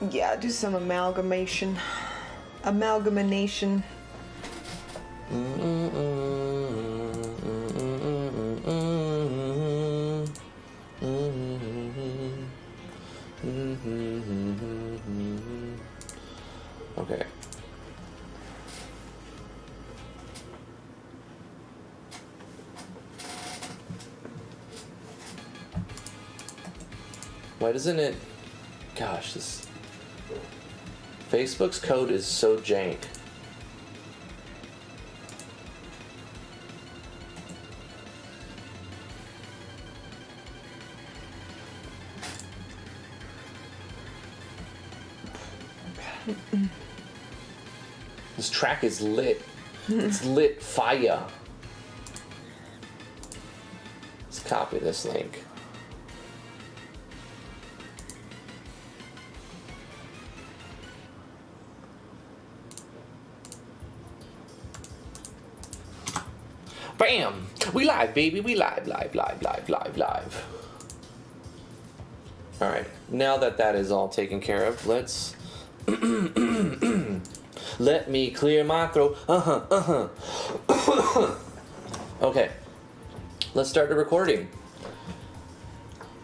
Yeah, do some amalgamation. Amalgamation. Okay. Why doesn't it... Gosh, this... Facebook's code is so jank. This track is lit. It's lit fire. Let's copy this link. Bam! We live, baby. We live. Alright, now that is all taken care of, let's... Let me clear my throat. Okay, let's start the recording.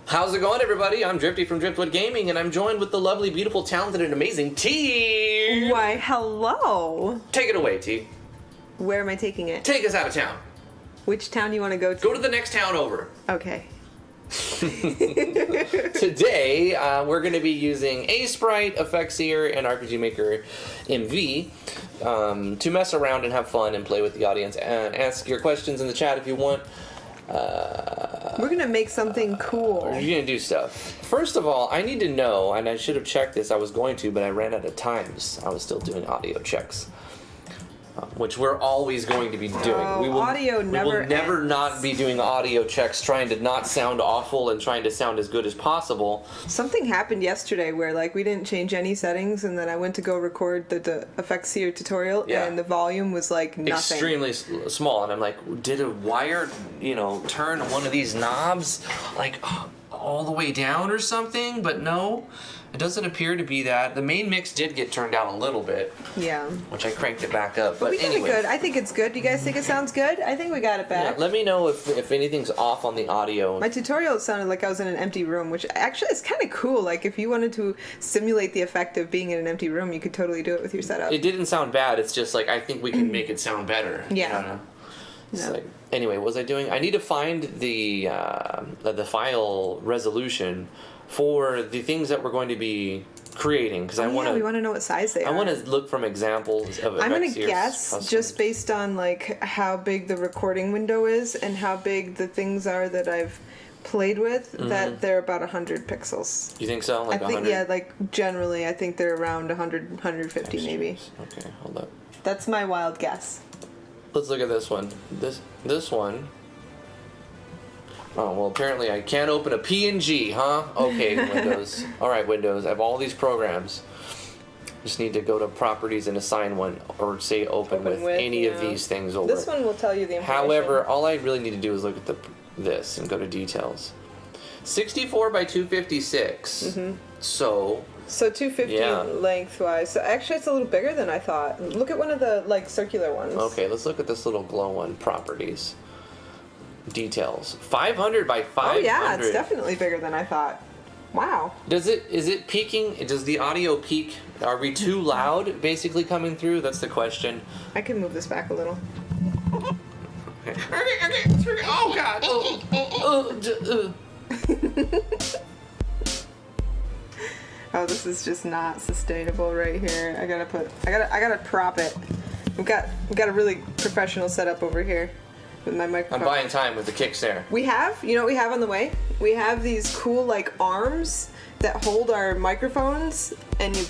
How's it going, everybody? I'm Drifty from Driftwood Gaming, and I'm joined with the lovely, beautiful, talented, and amazing T. Why, hello. Take it away, T. Where am I taking it? Take us out of town. Which town do you want to go to? Go to the next town over. Okay. Today, we're going to be using Aseprite, Effectseer, and RPG Maker MV to mess around and have fun and play with the audience and ask your questions in the chat if you want. We're going to make something cool. You're going to do stuff. First of all, I need to know, and I should have checked this, I was going to, but I ran out of times. I was still doing audio checks. Which we're always going to be doing. Audio never We will never ends. not be doing audio checks, trying to not sound awful and trying to sound as good as possible. Something happened yesterday where we didn't change any settings, and then I went to go record the Effectseer tutorial, and the volume was nothing. Extremely small, and I'm like, did a wire, turn one of these knobs all the way down or something? But no. It doesn't appear to be that. The main mix did get turned down a little bit. Yeah. Which I cranked it back up. But we got anyway. it good. I think it's good. Do you guys think it sounds good? I think we got it back. Yeah, let me know if anything's off on the audio. My tutorial sounded like I was in an empty room, which actually is kind of cool. If you wanted to simulate the effect of being in an empty room, you could totally do it with your setup. It didn't sound bad. It's just I think we can make it sound better. Yeah. I don't know. It's anyway, what was I doing? I need to find the file resolution for the things that we're going to be creating, because we want to know what size they are. I want to look from examples of I'm going to guess just based on how big the recording window is and how big the things are that I've played with, that they're about 100 pixels. You think so? I think generally I think they're around 100, 150 maybe. Okay, hold up. That's my wild guess. Let's look at this one. This one. Oh, well, apparently I can't open a PNG, huh? Okay, Windows. All right, Windows. I have all these programs. Just need to go to Properties and assign one, or say open with any of these things over. This one will tell you the information. However, all I really need to do is look at this and go to Details. 64 by 256. Mm-hmm. So 250 lengthwise. So actually it's a little bigger than I thought. Look at one of the circular ones. Okay, let's look at this little glow one. Properties. Details. 500 by 500. Oh yeah, it's definitely bigger than I thought. Wow. Is it peaking? Does the audio peak? Are we too loud basically coming through? That's the question. I can move this back a little. Okay. Oh god. Oh, this is just not sustainable right here. I gotta prop it. We've got a really professional setup over here with my microphone. I'm buying time with the kicks there. We have, what we have on the way? We have these cool arms that hold our microphones, and you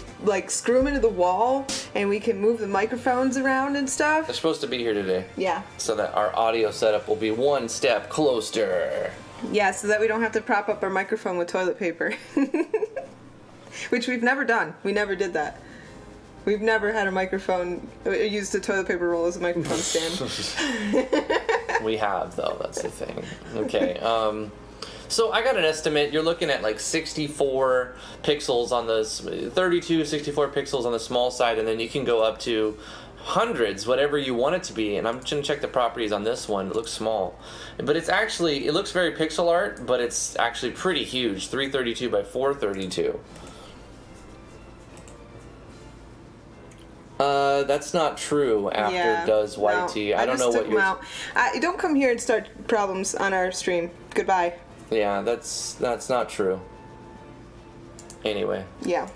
screw them into the wall, and we can move the microphones around and stuff. They're supposed to be here today. Yeah. So that our audio setup will be one step closer. Yeah, so that we don't have to prop up our microphone with toilet paper. Which we've never done. We never did that. We've never had a microphone, used a toilet paper roll as a microphone stand. We have, though. That's the thing. Okay. So I got an estimate. You're looking at like 64 pixels on the 32, 64 pixels on the small side, and then you can go up to hundreds, whatever you want it to be. And I'm just gonna check the properties on this one. It looks small, but it's actually, it looks very pixel art, but it's actually pretty huge. 332 by 432. That's not true. After does YT. No, I don't know what you're. Don't come here and start problems on our stream. Goodbye. Yeah, that's not true. Anyway. Yeah.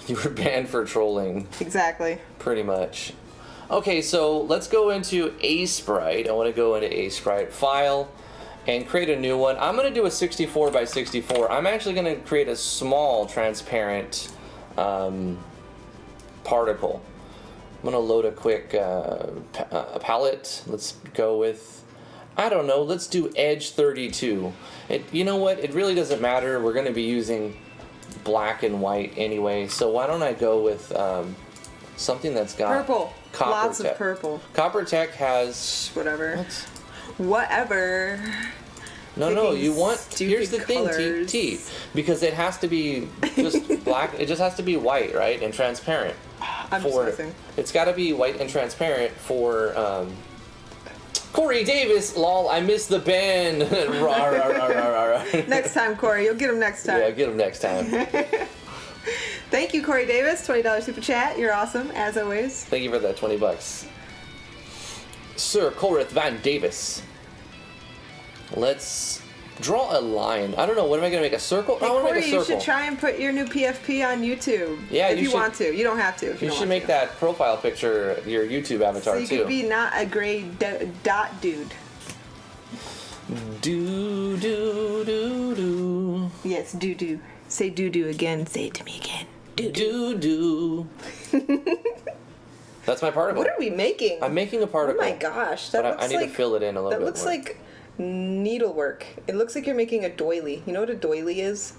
You were banned for trolling. Exactly. Pretty much. Okay, so let's go into Aseprite. I want to go into Aseprite File and create a new one. I'm going to do a 64 by 64. I'm actually going to create a small transparent particle. I'm going to load a quick palette. Let's go with, I don't know, let's do Edge 32. You know what? It really doesn't matter. We're going to be using black and white anyway, so why don't I go with something that's got purple. Copper Lots tech. of purple. Copper Tech has whatever. Whatever. No, you want. Stupid Here's the colors. thing, T, because it has to be just black. It just has to be white, right, and transparent. I'm just messing. It's got to be white and transparent for. Corey Davis, lol, I missed the ban. Rah, rah, rah, rah, rah. Next time, Corey. You'll get him next time. Yeah, get him next time. Thank you, Corey Davis. $20 super chat. You're awesome, as always. Thank you for that $20. Sir Coreth Van Davis. Let's draw a line. I don't know. What am I going to make? A circle? Hey, I want to Corey, make a circle. you should try and put your new PFP on YouTube. Yeah, if you you should, want to. You don't have to. If you you don't should want make to. that profile picture your YouTube avatar so you too. could be not a gray dot dude. Do do do do. Yes, do do. Say do do again. Say it to me again. Do Do do. That's my particle. What are we making? I'm making a particle. Oh my gosh, that But looks I need like to fill it in a little bit That looks more. like needlework. It looks like you're making a doily. You know what a doily is?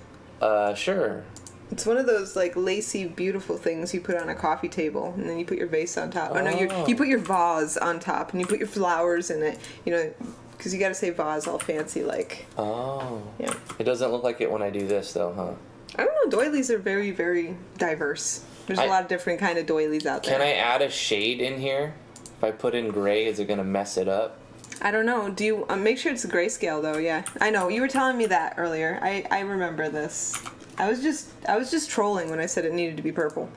Sure. It's one of those like lacy, beautiful things you put on a coffee table, and then you put your vase on top. Oh no, you put your vase on top, and you put your flowers in it. You know, because you got to say vase all fancy like. Oh. Yeah. It doesn't look like it when I do this though, huh? I don't know. Doilies are very, very diverse. There's a lot of different kind of doilies out there. Can I add a shade in here? If I put in gray, is it gonna mess it up? I don't know. Do you make sure it's grayscale though? Yeah, I know. You were telling me that earlier. I remember this. I was just trolling when I said it needed to be purple.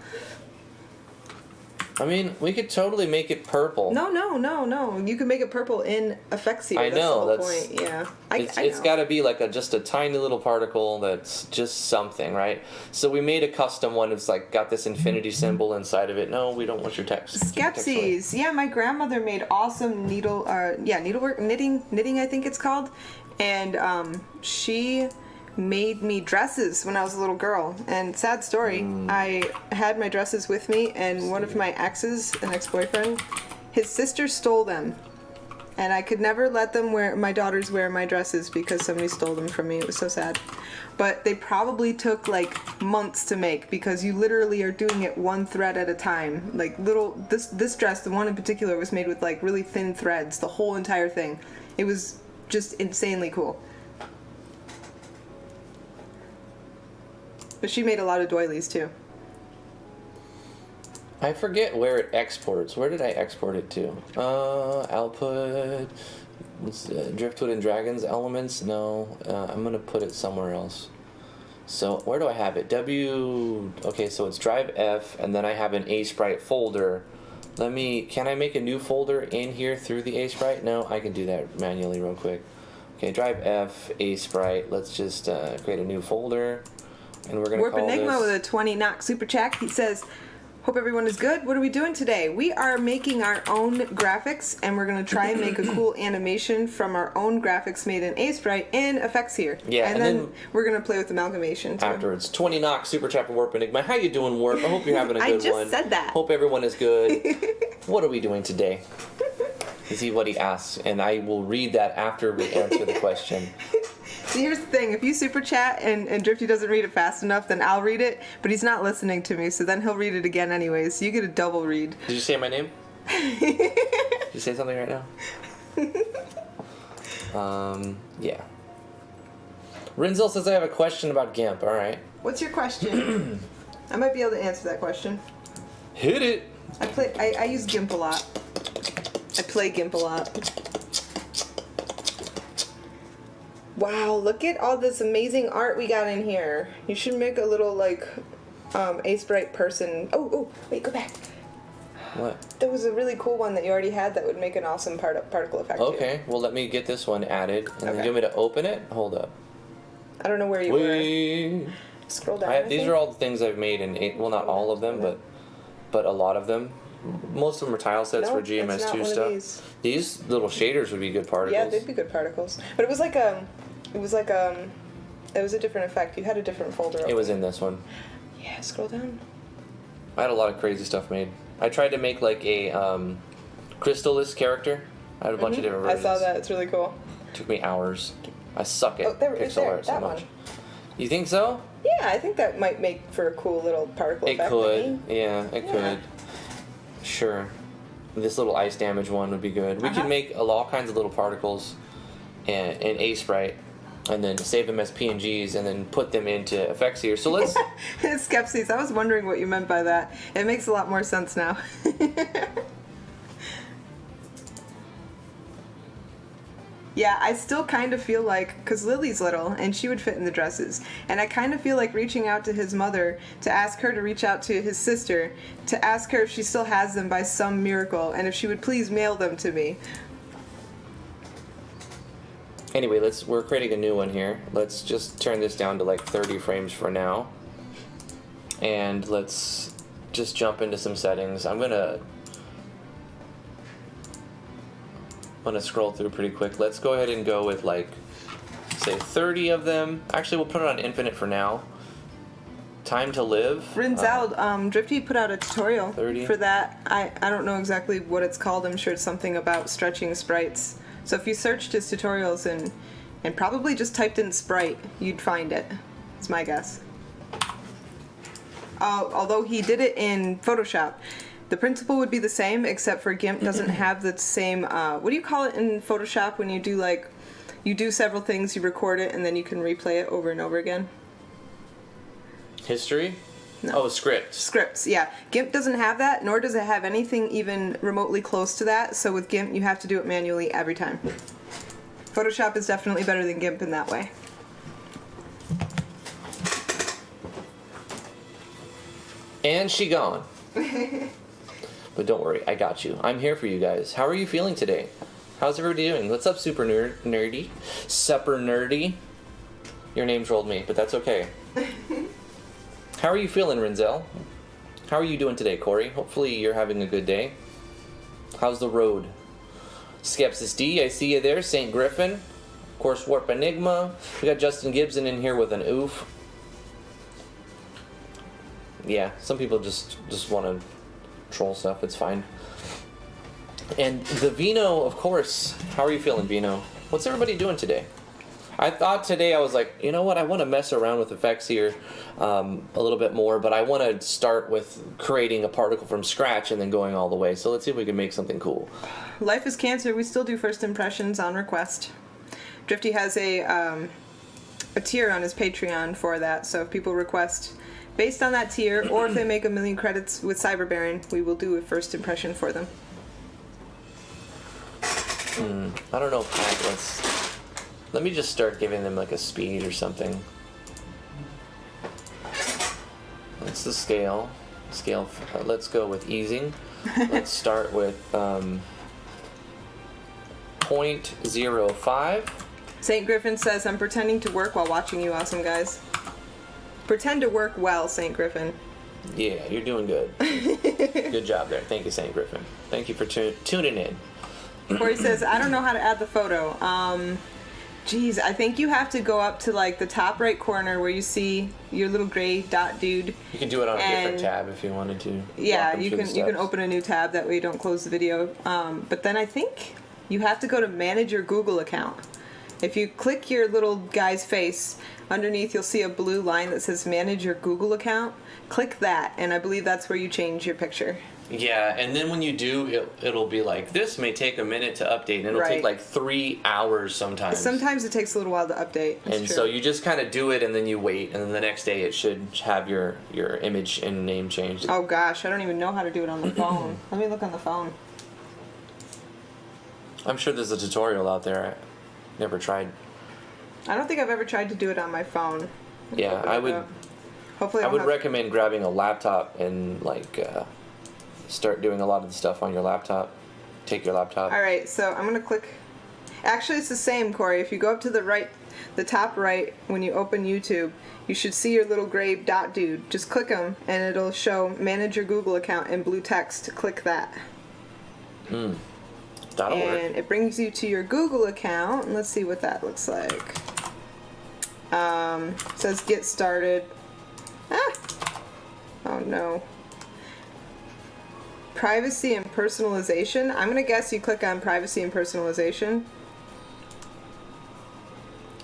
I mean, we could totally make it purple. No. You can make it purple in Effectseer. I know, That's the whole that's- point. Yeah. It's got to be like just a tiny little particle that's just something, right? So we made a custom one. It's like got this infinity symbol inside of it. No, we don't want your text. Skepsies. Yeah, my grandmother made awesome needlework, knitting I think it's called, and she made me dresses when I was a little girl. And sad story, I had my dresses with me, and one of my exes, an ex-boyfriend, his sister stole them. And I could never let my daughters wear my dresses because somebody stole them from me. It was so sad. But they probably took like months to make because you literally are doing it one thread at a time. Like this dress, the one in particular, was made with like really thin threads, the whole entire thing. It was just insanely cool. But she made a lot of doilies too. I forget where it exports. Where did I export it to? Output. Driftwood and Dragons elements? No. I'm going to put it somewhere else. So where do I have it? Okay, so it's Drive F, and then I have an Aseprite folder. Can I make a new folder in here through the Aseprite? No, I can do that manually real quick. Okay, Drive F, Aseprite. Let's just create a new folder. And we're going to call Enigma this... with a 20 knock super chat. He says, hope everyone is good. What are we doing today? We are making our own graphics, and we're going to try and make a cool animation from our own graphics made in Aseprite in Effectseer. Yeah, and then we're going to play with Amalgamation too. Afterwards. 20 knock super chat for Warp Enigma. How you doing, Warp? I hope you're having a good one. I just said that. Hope everyone is good. What are we doing today? Is he what he asks, and I will read that after we answer the question. See, here's the thing. If you super chat and Drifty doesn't read it fast enough, then I'll read it, but he's not listening to me, so then he'll read it again anyways. So you get a double read. Did you say my name? Did you say something right now? Yeah. Rinzel says I have a question about GIMP. All right. What's your question? I might be able to answer that question. Hit it. I use GIMP a lot. I play GIMP a lot. Wow, look at all this amazing art we got in here. You should make a little, like, Aseprite person. Oh, wait, go back. What? There was a really cool one that you already had that would make an awesome particle effect. Okay, well, let me get this one added. And then you want me to open it? Hold up. I don't know where you were. Scroll down. These are all the things I've made in well, not all of them, but a lot of them. Most of them are tile sets for GMS2 stuff. These little shaders would be good particles. Yeah, they'd be good particles. But it was a different effect. You had a different folder. It was in this one. Yeah, scroll down. I had a lot of crazy stuff made. I tried to make like a crystallis character. I had a bunch of different versions. I saw that. It's really cool. It took me hours. I suck at pixel art so much. You think so? Yeah, I think that might make for a cool little particle effect. It could. Yeah, it could. Sure. This little ice damage one would be good. We could make all kinds of little particles in Aseprite and then save them as PNGs and then put them into Effectseer. So let's... Skepsis, I was wondering what you meant by that. It makes a lot more sense now. Yeah, I still kind of feel like, because Lily's little, and she would fit in the dresses, and I kind of feel like reaching out to his mother to ask her to reach out to his sister, to ask her if she still has them by some miracle, and if she would please mail them to me. Anyway, we're creating a new one here. Let's just turn this down to like 30 frames for now. And let's just jump into some settings. I'm gonna scroll through pretty quick. Let's go ahead and go with like, say 30 of them. Actually, we'll put it on infinite for now. Time to live. Rinzel, Drifty put out a tutorial 30. for that. I don't know exactly what it's called. I'm sure it's something about stretching sprites. So if you searched his tutorials and probably just typed in sprite, you'd find it. It's my guess. Although he did it in Photoshop. The principle would be the same, except for GIMP doesn't have the same, what do you call it in Photoshop when you do you do several things, you record it, and then you can replay it over and over again? History? No. Oh, scripts. Scripts, yeah. GIMP doesn't have that, nor does it have anything even remotely close to that, so with GIMP you have to do it manually every time. Photoshop is definitely better than GIMP in that way. And she gone. But don't worry, I got you. I'm here for you guys. How are you feeling today? How's everybody doing? What's up, super nerdy? Supper nerdy. Your name trolled me, but that's okay. How are you feeling, Rinzel? How are you doing today, Corey? Hopefully you're having a good day. How's the road? Skepsis D, I see you there. St. Griffin. Of course, Warp Enigma. We got Justin Gibson in here with an oof. Yeah, some people just want to troll stuff. It's fine. And the Vino, of course. How are you feeling, Vino? What's everybody doing today? I thought today I was like, you know what? I want to mess around with Effectseer a little bit more, but I want to start with creating a particle from scratch and then going all the way. So let's see if we can make something cool. Life is Cancer. We still do first impressions on request. Drifty has a tier on his Patreon for that. So if people request based on that tier, or if they make 1 million credits with Cyber Baron, we will do a first impression for them. I don't know, Pat. Let me just start giving them like a speed or something. That's the scale. Let's go with easing. Let's start with 0.05. St. Griffin says, I'm pretending to work while watching you awesome guys. Pretend to work well, St. Griffin. Yeah, you're doing good. Good job there. Thank you, St. Griffin. Thank you for tuning in. Corey says, I don't know how to add the photo. Geez, I think you have to go up to like the top right corner where you see your little gray dot dude. You can do it on a different tab if you wanted to. Yeah, you can open a new tab, that way you don't close the video. But then I think you have to go to manage your Google account. If you click your little guy's face, underneath you'll see a blue line that says manage your Google account. Click that, and I believe that's where you change your picture. Yeah, and then when you do, it'll be like, this may take a minute to update, and it'll take like 3 hours sometimes. Sometimes it takes a little while to update. And so you just kind of do it, and then you wait, and then the next day it should have your image and name changed. Oh gosh, I don't even know how to do it on the phone. Let me look on the phone. I'm sure there's a tutorial out there. I never tried. I don't think I've ever tried to do it on my phone. Yeah, I would. Hopefully, I would recommend grabbing a laptop and start doing a lot of the stuff on your laptop. Take your laptop. All right, so I'm gonna click. Actually, it's the same, Corey. If you go up to the right, the top right, when you open YouTube, you should see your little gray dot dude. Just click him, and it'll show manage your Google account in blue text. Click that. That'll work. And it brings you to your Google account. And let's see what that looks like. It says get started. Oh no. Privacy and personalization. I'm gonna guess you click on privacy and personalization,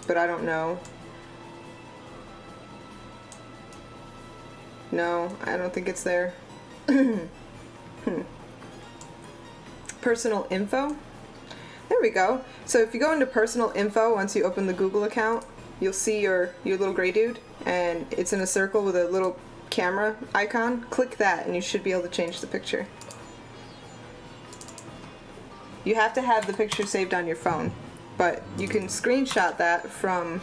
but I don't know. No, I don't think it's there. Personal info. There we go. So if you go into personal info, once you open the Google account, you'll see your little gray dude, and it's in a circle with a little camera icon. Click that and you should be able to change the picture. You have to have the picture saved on your phone, but you can screenshot that from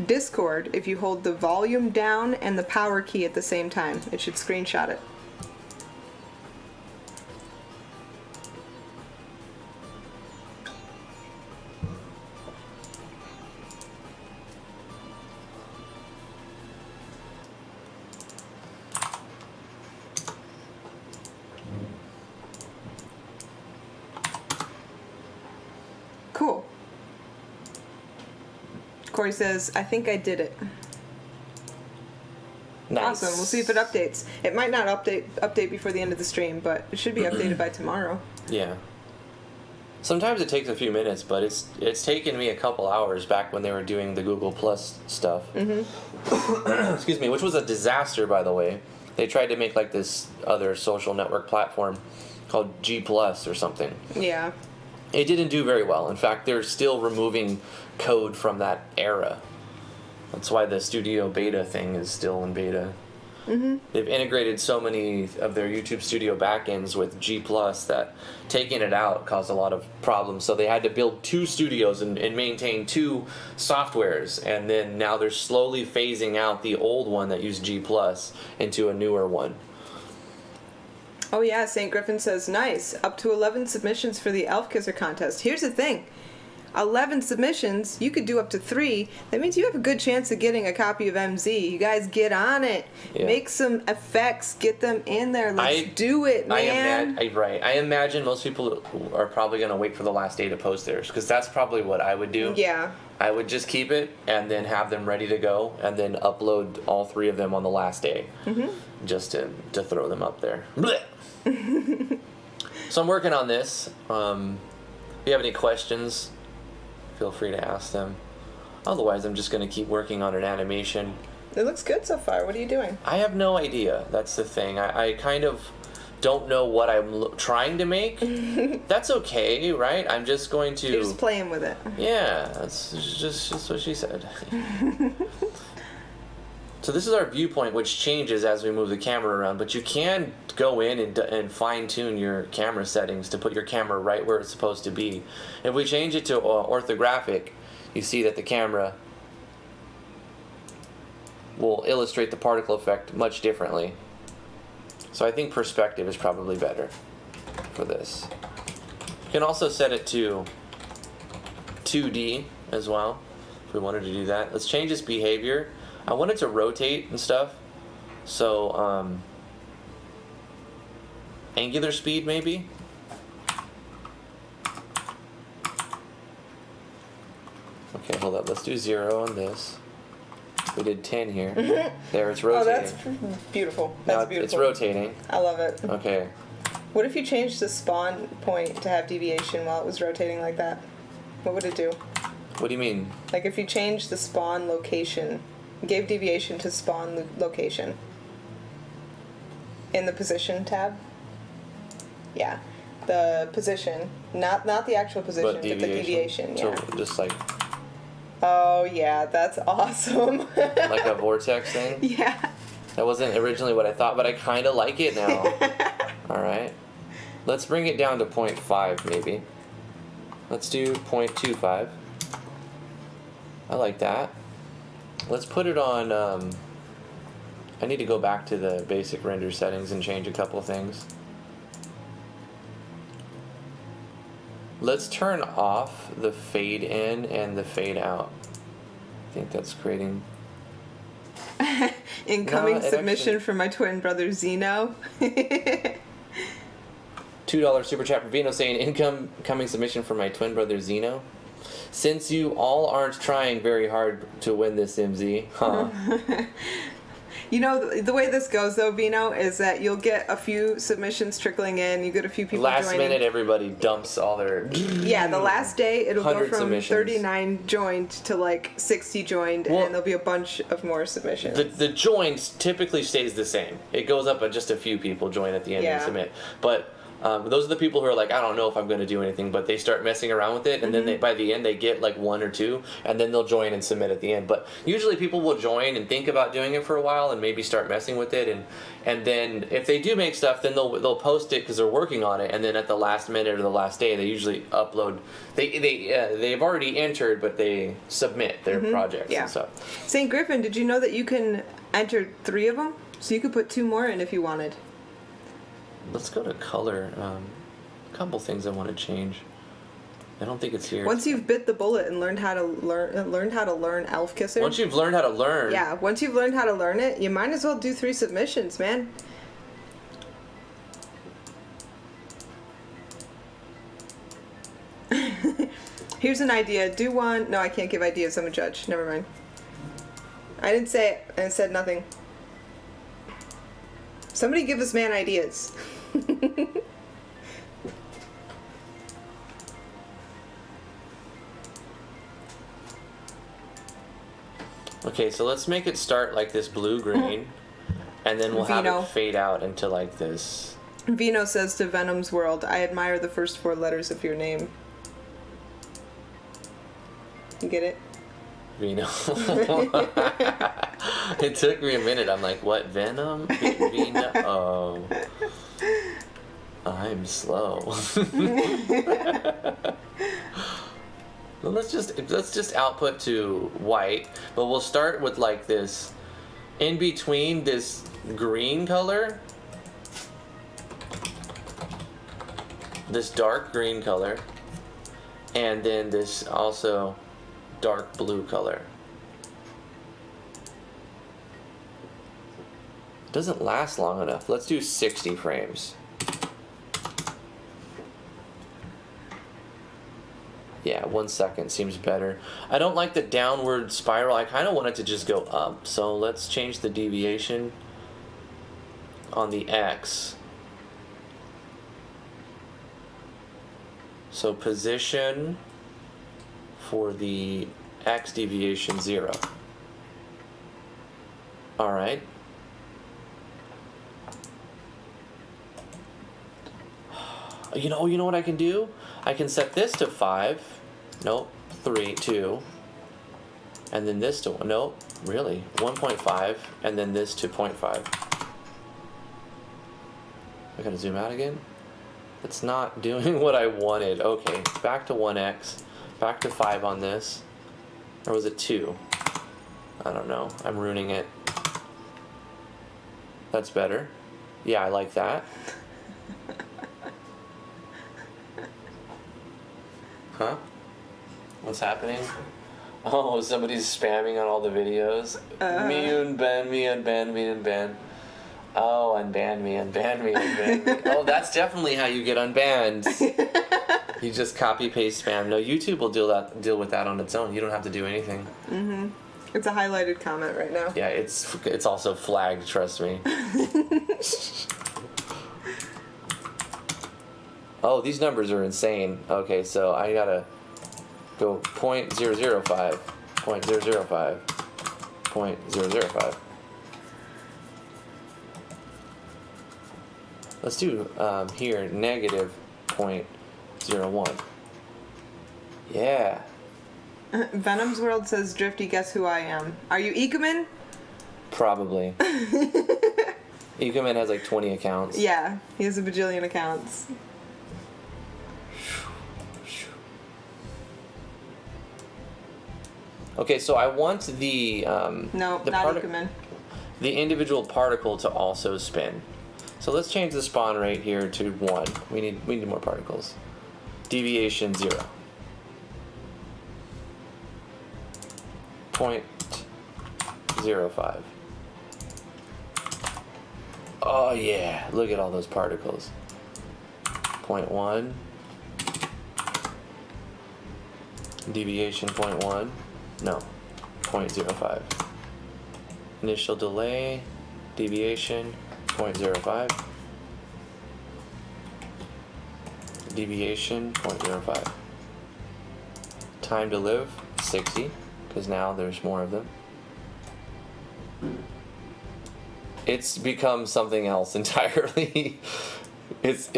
Discord if you hold the volume down and the power key at the same time. It should screenshot it. Cool. Corey says, I think I did it. Nice. Awesome. We'll see if it updates. It might not update before the end of the stream, but it should be updated by tomorrow. Yeah. Sometimes it takes a few minutes, but it's taken me a couple hours back when they were doing the Google Plus stuff. Excuse me, which was a disaster, by the way. They tried to make like this other social network platform called G Plus or something. Yeah. It didn't do very well. In fact, they're still removing code from that era. That's why the Studio Beta thing is still in beta. They've integrated so many of their YouTube Studio backends with G Plus that taking it out caused a lot of problems. So they had to build 2 studios and maintain 2 softwares. And then now they're slowly phasing out the old one that used G Plus into a newer one. Oh yeah, St. Griffin says, nice. Up to 11 submissions for the Elf Kisser contest. Here's the thing. 11 submissions, you could do up to 3. That means you have a good chance of getting a copy of MZ. You guys get on it. Yeah. Make some effects. Get them in there. Let's do it, man. I imagine most people are probably going to wait for the last day to post theirs, because that's probably what I would do. Yeah. I would just keep it and then have them ready to go and then upload all 3 of them on the last day. Just to throw them up there. So I'm working on this. If you have any questions, feel free to ask them. Otherwise, I'm just going to keep working on an animation. It looks good so far. What are you doing? I have no idea. That's the thing. I kind of don't know what I'm trying to make. That's okay, right? I'm just going to... You're just playing with it. Yeah, that's just what she said. So this is our viewpoint, which changes as we move the camera around, but you can go in and fine-tune your camera settings to put your camera right where it's supposed to be. If we change it to orthographic, you see that the camera will illustrate the particle effect much differently. So I think perspective is probably better for this. You can also set it to 2D as well, if we wanted to do that. Let's change its behavior. I want it to rotate and stuff, so angular speed maybe. Okay, hold up. Let's do 0 on this. We did 10 here. There, it's rotating. Oh, that's beautiful. That's now beautiful. It's rotating. I love it. Okay. What if you changed the spawn point to have deviation while it was rotating like that? What would it do? What do you mean? Like if you changed the spawn location, gave deviation to spawn location in the position tab. Yeah. The position. Not the actual position, but the deviation. Yeah. So just like Oh, yeah, that's awesome. like a vortex thing? Yeah. That wasn't originally what I thought, but I kind of like it now. All right. Let's bring it down to 0.5 maybe. Let's do 0.25. I like that. Let's put it on, I need to go back to the basic render settings and change a couple things. Let's turn off the fade in and the fade out. I think that's creating... Incoming submission from my twin brother Zeno. $2 super chat from Vino saying incoming submission from my twin brother Zeno. Since you all aren't trying very hard to win this MZ, huh? You know, the way this goes, though, Vino, is that you'll get a few submissions trickling in. You get a few people Last joining. minute, everybody dumps all their... Yeah, the last day, it'll go from submissions. 39 joined to, like, 60 joined, and then there'll be a bunch of more submissions. The joins typically stays the same. It goes up, but just a few people join at the end and submit. But... those are the people who are like, I don't know if I'm going to do anything, but they start messing around with it, and then by the end they get like one or two, and then they'll join and submit at the end. But usually people will join and think about doing it for a while, and maybe start messing with it, and then if they do make stuff, then they'll post it because they're working on it, and then at the last minute or the last day, they usually upload. They've already entered, but they submit their projects and stuff. St. Griffin, did you know that you can enter 3 of them? So you could put 2 more in if you wanted. Let's go to color. A couple things I want to change. I don't think it's here. Once you've bit the bullet and learned how to learn Elf Kisser. Once you've learned how to learn. Yeah, once you've learned how to learn it, you might as well do 3 submissions, man. Here's an idea. Do one. No, I can't give ideas. I'm a judge. Never mind. I didn't say it. I said nothing. Somebody give this man ideas. Okay, so let's make it start like this blue-green, and then we'll have it fade out into like this. Vino says to Venom's World, I admire the first 4 letters of your name. You get it? Vino. It took me a minute. I'm like, what? Venom? Vino? Oh. I'm slow. Well, let's just output to white, but we'll start with like this in between this green color, this dark green color, and then this also dark blue color. Doesn't last long enough. Let's do 60 frames. Yeah, 1 second seems better. I don't like the downward spiral. I kind of want it to just go up. So let's change the deviation on the X. So position for the X deviation 0. All right. You know what I can do? I can set this to 5. Nope, 3, 2. And then this to 1. Nope, really. 1.5. And then this to 0.5. I gotta zoom out again. It's not doing what I wanted. Okay, back to 1x. Back to 5 on this. Or was it 2? I don't know. I'm ruining it. That's better. Yeah, I like that. Huh? What's happening? Oh, somebody's spamming on all the videos. Me unban, me unban, me unban. Oh, unban me, unban me, unban me. Oh, that's definitely how you get unbanned. You just copy paste spam. No, YouTube will deal with that on its own. You don't have to do anything. Mm-hmm. It's a highlighted comment right now. Yeah, it's also flagged. Trust me. Oh, these numbers are insane. Okay, so I gotta go 0.005, 0.005, 0.005. Let's do here negative 0.01. Yeah. Venom's World says, Drifty, guess who I am? Are you Ekumen? Probably. Ekumen has like 20 accounts. Yeah, he has a bajillion accounts. Okay, so I want the No, the not Ekumen. the individual particle to also spin. So let's change the spawn rate here to 1. We need more particles. Deviation 0. 0.05. Oh yeah, look at all those particles. 0.1. Deviation 0.1. No, 0.05. Initial delay, deviation 0.05. Deviation 0.05. Time to live 60, because now there's more of them. It's become something else entirely. It's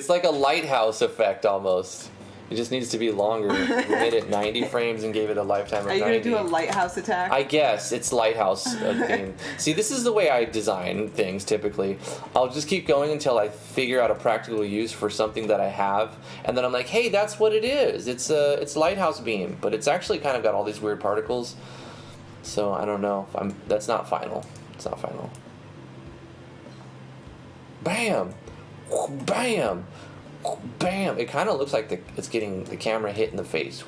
like a lighthouse effect almost. It just needs to be longer. We made it 90 frames and gave it a lifetime of 90. Are you going to do a lighthouse attack? I guess. It's lighthouse theme. See, this is the way I design things typically. I'll just keep going until I figure out a practical use for something that I have. And then I'm like, hey, that's what it is. It's lighthouse beam. But it's actually kind of got all these weird particles. So I don't know. That's not final. It's not final. Bam! Bam! Bam! It kind of looks like it's getting the camera hit in the face.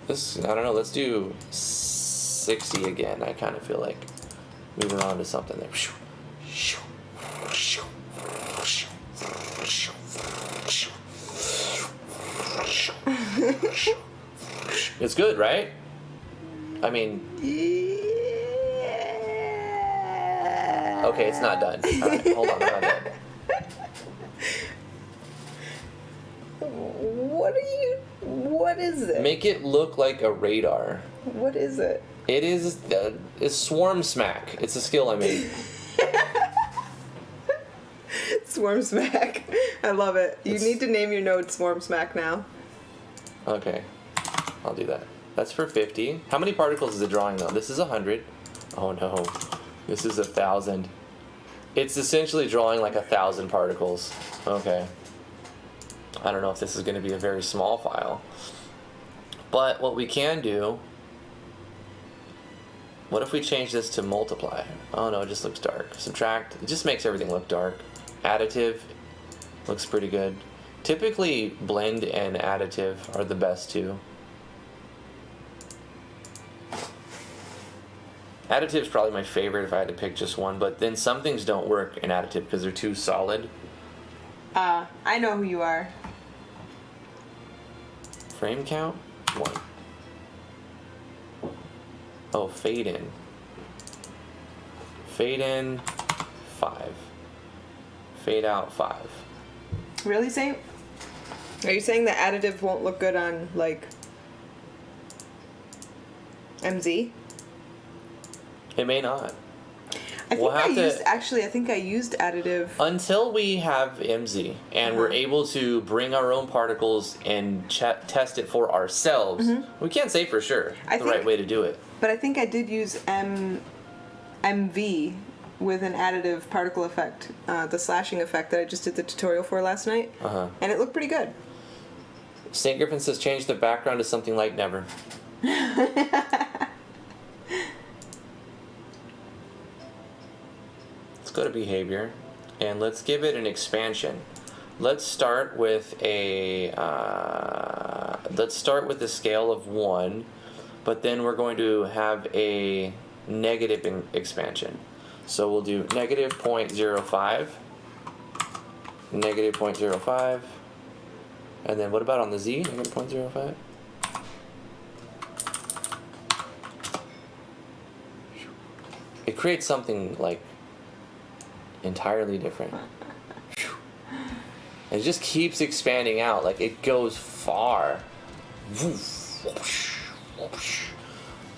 This, I don't know, let's do 60 again. I kind of feel like we were onto something there. It's good, right? I mean... Okay, it's not done. Alright, hold on, I'm not done. What is it? Make it look like a radar. What is it? It is it's Swarm Smack. It's a skill I made. Swarm Smack. I love it. You need to name your node Swarm Smack now. Okay, I'll do that. That's for 50. How many particles is it drawing though? This is 100. Oh no, this is 1,000. It's essentially drawing like 1,000 particles. Okay. I don't know if this is going to be a very small file. But what we can do... What if we change this to multiply? Oh no, it just looks dark. Subtract. It just makes everything look dark. Additive. Looks pretty good. Typically, blend and additive are the best two. Additive is probably my favorite if I had to pick just one, but then some things don't work in additive because they're too solid. I know who you are. Frame count? 1. Oh, fade in. Fade in, 5. Fade out, 5. Really, Saint? Are you saying that additive won't look good on, like, MZ? It may not. I think I used additive. Until we have MZ and we're able to bring our own particles and test it for ourselves, we can't say for sure the right way to do it. But I think I did use MV with an additive particle effect, the slashing effect that I just did the tutorial for last night, and it looked pretty good. St. Griffin says change the background to something like never. Let's go to behavior and let's give it an expansion. Let's start with a scale of 1, but then we're going to have a negative expansion. So we'll do negative 0.05, negative 0.05, and then what about on the Z? Negative 0.05. It creates something like entirely different. It just keeps expanding out, like it goes far.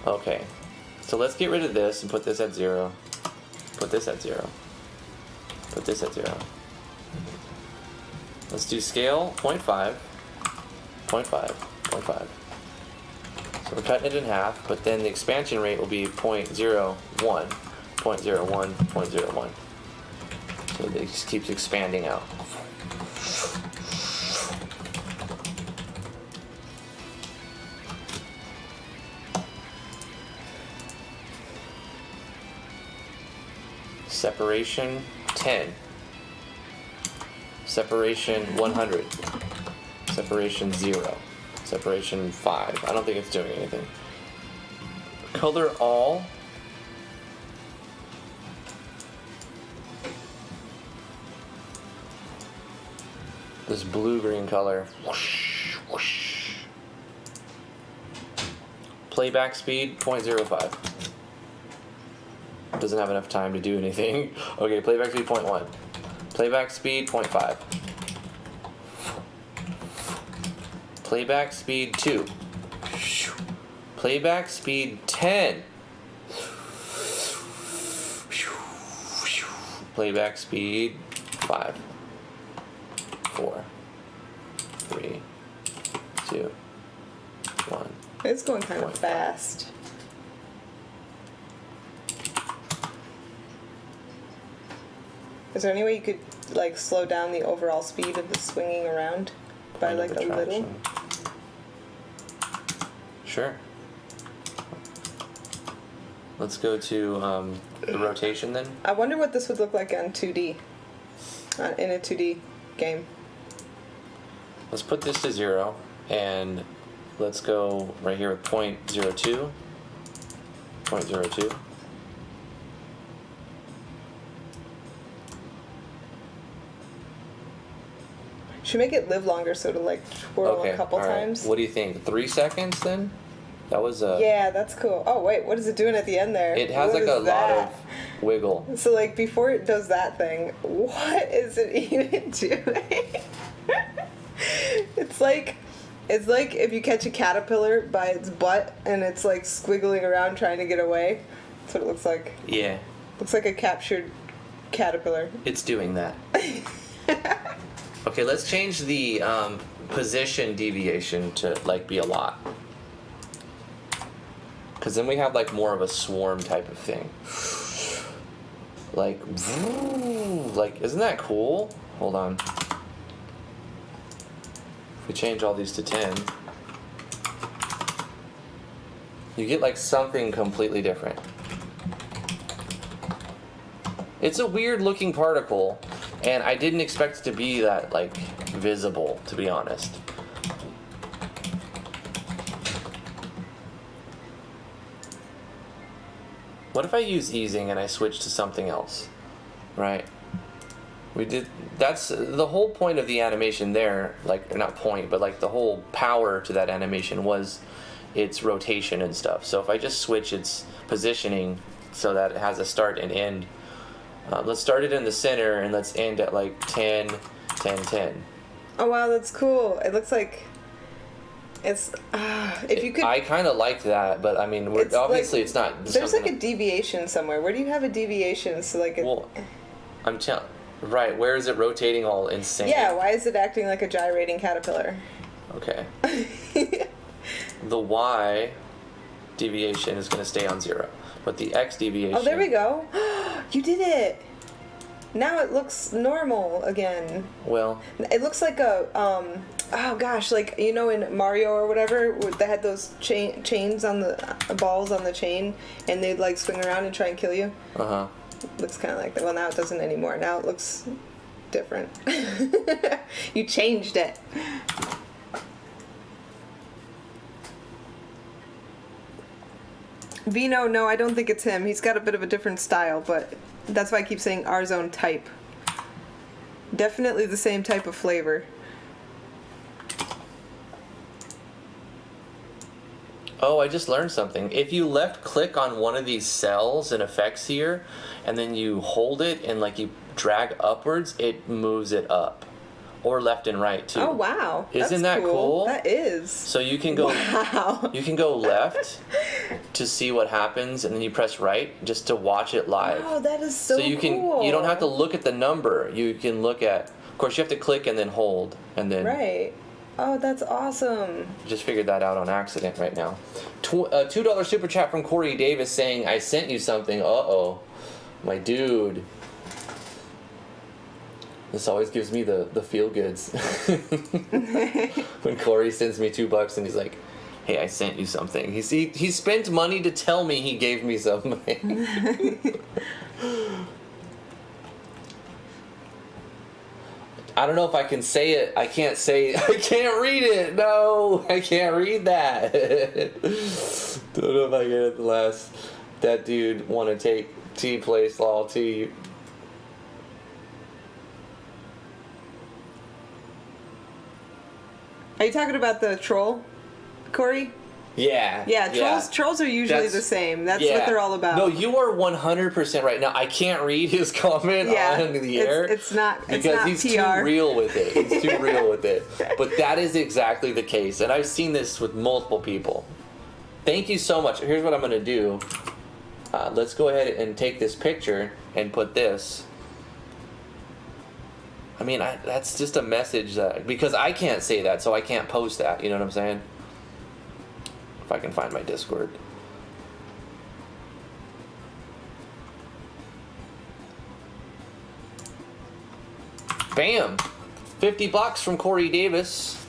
Okay, so let's get rid of this and put this at 0. Put this at 0. Put this at 0. Let's do scale 0.5, 0.5, 0.5. So we're cutting it in half, but then the expansion rate will be 0.01, 0.01, 0.01. So it just keeps expanding out. Separation 10. Separation 100. Separation 0. Separation 5. I don't think it's doing anything. Color all. This blue-green color. Whoosh, whoosh. Playback speed 0.05. Doesn't have enough time to do anything. Okay, playback speed 0.1. Playback speed 0.5. Playback speed 2. Playback speed 10. Playback speed 5. 4. 3. 2. 1. It's going kind of fast. Is there any way you could like slow down the overall speed of the swinging around by like a little? Sure. Let's go to the rotation then. I wonder what this would look like on 2D, in a 2D game. Let's put this to 0, and let's go right here with 0.02. 0.02. Should make it live longer so to like twirl a couple times. What do you think? 3 seconds then? That was a... Yeah, that's cool. Oh wait, what is it doing at the end there? It has what like a lot that? of wiggle. So like before it does that thing, what is it even doing? It's like if you catch a caterpillar by its butt and it's like squiggling around trying to get away. That's what it looks like. Yeah. Looks like a captured caterpillar. It's doing that. Okay, let's change the position deviation to like be a lot. Because then we have like more of a swarm type of thing. Like, isn't that cool? Hold on. If we change all these to 10, you get like something completely different. It's a weird looking particle, and I didn't expect it to be that like visible, to be honest. What if I use easing and I switch to something else? Right? That's the whole point of the animation there, like, not point, but like the whole power to that animation was its rotation and stuff. So if I just switch its positioning so that it has a start and end, let's start it in the center and let's end at like 10, 10, 10. Oh wow, that's cool. It looks like it's if you could. I kind of like that, but I mean, obviously like, it's not. There's like a deviation somewhere. Where do you have a deviation? So like. Well, I'm telling. Right, where is it rotating all insane? Yeah, why is it acting like a gyrating caterpillar? Okay. The Y deviation is going to stay on 0, but the X deviation... Oh, there we go. You did it! Now it looks normal again. Well... It looks like a, oh gosh, like, you know in Mario or whatever, they had those chains on the, balls on the chain, and they'd like swing around and try and kill you? Uh-huh. Looks kind of like that. Well, now it doesn't anymore. Now it looks different. You changed it. Vino, no, I don't think it's him. He's got a bit of a different style, but that's why I keep saying our zone type. Definitely the same type of flavor. Oh, I just learned something. If you left click on one of these cells in Effectseer, and then you hold it and like you drag upwards, it moves it up. Or left and right too. Oh wow. Isn't that cool? That is. So you can go Wow. You can go left to see what happens, and then you press right just to watch it live. Oh, that is so you cool. you don't have to look at the number. You can look at, of course, you have to click and then hold, and then Right. Oh, that's awesome. just figured that out on accident right now. $2 super chat from Corey Davis saying, "I sent you something." Uh-oh, my dude. This always gives me the feel goods. When Corey sends me $2 and he's like, "Hey, I sent you something." He spent money to tell me he gave me something. I don't know if I can say it. I can't read it. No, I can't read that. Don't know if I get it the last. That dude want to take T place law T. Are you talking about the troll, Corey? Yeah. Yeah, trolls are usually the same. That's what they're all about. No, you are 100% right. Now, I can't read his comment on the air. It's not because he's too real with it. He's too real with it. But that is exactly the case. And I've seen this with multiple people. Thank you so much. Here's what I'm going to do. Let's go ahead and take this picture and put this. I mean, that's just a message that... Because I can't say that, so I can't post that. You know what I'm saying? If I can find my Discord. Bam! $50 from Corey Davis.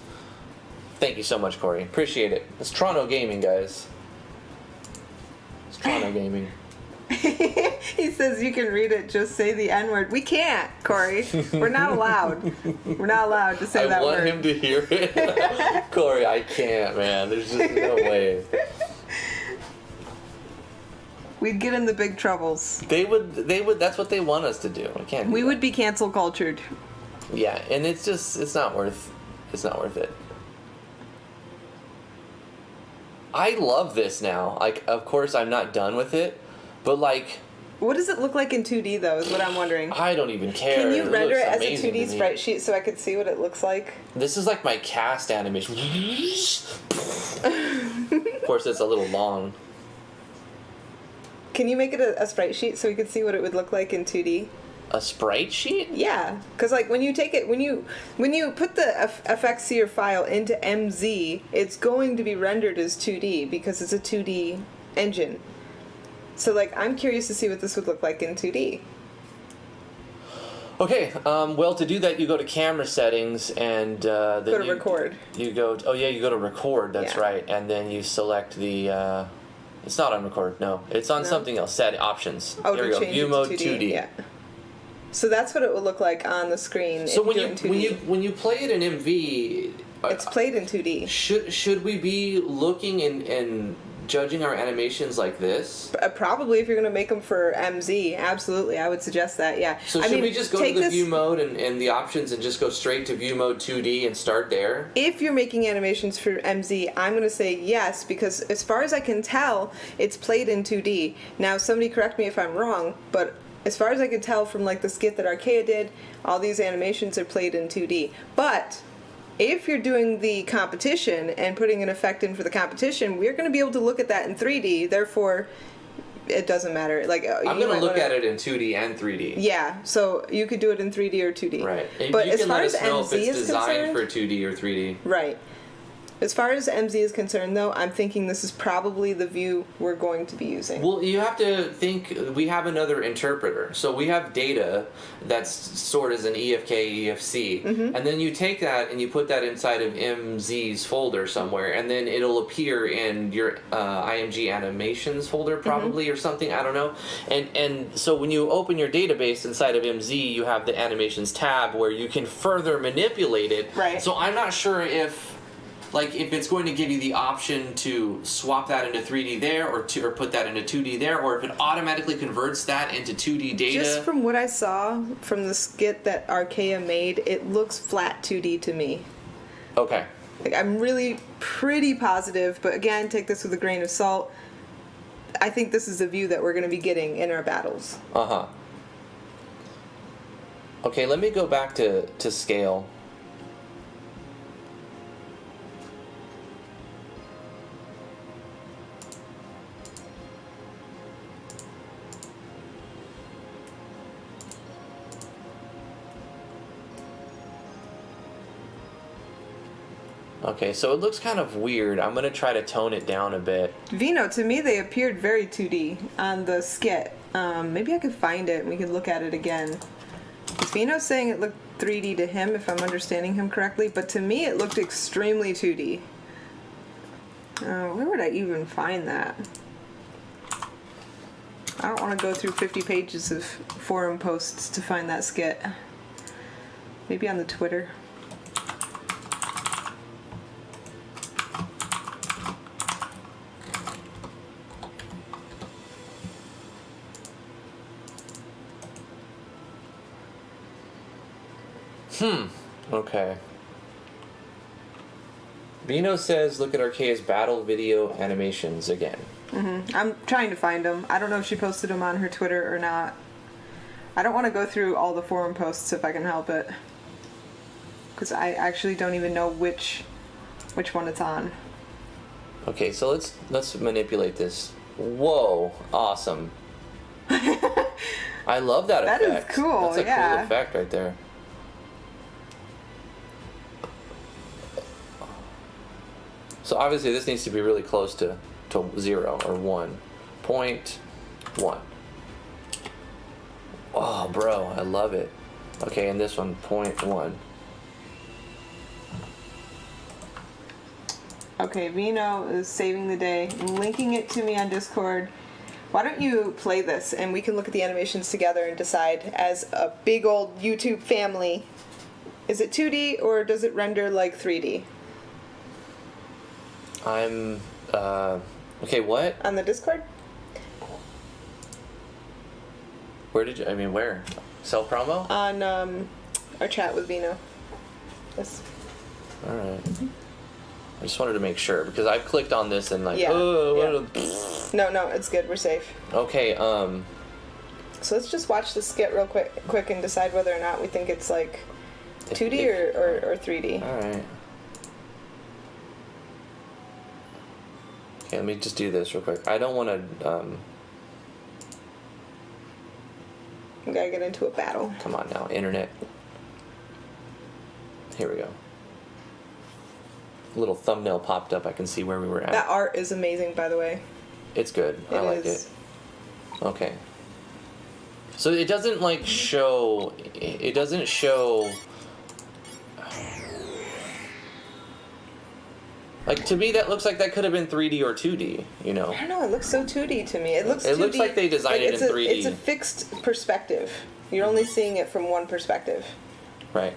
Thank you so much, Corey. Appreciate it. It's Toronto Gaming, guys. It's Toronto Gaming. He says you can read it, just say the N-word. We can't, Corey. We're not allowed. We're not allowed to say that word. I want him to hear it. Corey, I can't, man. There's just no way. We'd get in the big troubles. They would, that's what they want us to do. I can't do We that. would be cancel cultured. Yeah, and it's not worth it. I love this now. Like, of course I'm not done with it, but like... What does it look like in 2D, though, is what I'm wondering. I don't even care. Can you render it as a amazing 2D sprite sheet so I could see what it looks like? This is like my cast animation. Of course, it's a little long. Can you make it a sprite sheet so we could see what it would look like in 2D? A sprite sheet? Yeah, because like when you take it, when you put the Effectseer file into MZ, it's going to be rendered as 2D because it's a 2D engine. So like I'm curious to see what this would look like in 2D. Okay, well, to do that, you go to camera settings and then Go to record. You go. You go to record. That's right, and then you select the. It's not on record. No, it's on something else. Set options. Oh, there we to go. change View it mode to 2D. Yeah. So that's what it would look like on the screen. So if you do it in 2D. when you play it in MV, It's played in 2D. should we be looking and judging our animations like this? Probably if you're going to make them for MZ, absolutely, I would suggest that. Yeah. So should we just go to the view mode and the options and just go straight to view mode 2D and start there? If you're making animations for MZ, I'm going to say yes, because as far as I can tell, it's played in 2D. Now, somebody correct me if I'm wrong, but as far as I can tell from like the skit that Archaea did, all these animations are played in 2D. But if you're doing the competition and putting an effect in for the competition, we're going to be able to look at that in 3D. Therefore, it doesn't matter. Like I'm going to look at it in 2D and 3D. Yeah, so you could do it in 3D or 2D. Right. But you as can far let as us know MZ if it's is designed concerned, for 2D or 3D. right. As far as MZ is concerned, though, I'm thinking this is probably the view we're going to be using. Well, you have to think we have another interpreter. So we have data that's stored as an EFK, EFC. Mm-hmm. And then you take that and you put that inside of MZ's folder somewhere. And then it'll appear in your IMG animations folder probably or something. I don't know. And so when you open your database inside of MZ, you have the animations tab where you can further manipulate it. Right. So I'm not sure if it's going to give you the option to swap that into 3D there or put that into 2D there, or if it automatically converts that into 2D data. Just from what I saw from the skit that Archaea made, it looks flat 2D to me. Okay. Like, I'm really pretty positive, but again, take this with a grain of salt. I think this is the view that we're going to be getting in our battles. Uh-huh. Okay, let me go back to scale. Okay, so it looks kind of weird. I'm gonna try to tone it down a bit. Vino, to me, they appeared very 2D on the skit. Maybe I could find it and we could look at it again. Vino's saying it looked 3D to him, if I'm understanding him correctly, but to me it looked extremely 2D. Where would I even find that? I don't want to go through 50 pages of forum posts to find that skit. Maybe on the Twitter. Okay. Vino says, look at Archaea's battle video animations again. I'm trying to find them. I don't know if she posted them on her Twitter or not. I don't want to go through all the forum posts if I can help it. Because I actually don't even know which one it's on. Okay, so let's manipulate this. Whoa, awesome. I love that effect. That is cool, That's a yeah. cool effect right there. So obviously this needs to be really close to 0 or 1.1. Oh, bro, I love it. Okay, and this one, 0.1. Okay, Vino is saving the day, linking it to me on Discord. Why don't you play this and we can look at the animations together and decide as a big old YouTube family, is it 2D or does it render like 3D? I'm, okay, what? On the Discord? Where? Self-promo? On our chat with Vino. Yes. Alright. I just wanted to make sure, because I've clicked on this and like, Yeah, oh, No, it's good. We're safe. Okay, So let's just watch the skit real quick and decide whether or not we think it's like 2D or 3D. Alright. Okay, let me just do this real quick. I don't want to, We gotta get into a battle. come on now, internet. Here we go. A little thumbnail popped up. I can see where we were at. That art is amazing, by the way. It's good. I like is. it. Okay. So it doesn't like show. It doesn't show. Like, to me, that looks like that could have been 3D or 2D. You know. I don't know. It looks so 2D to me. It looks. 2D. It looks like they designed it in 3D. It's a fixed perspective. You're only seeing it from one perspective. Right.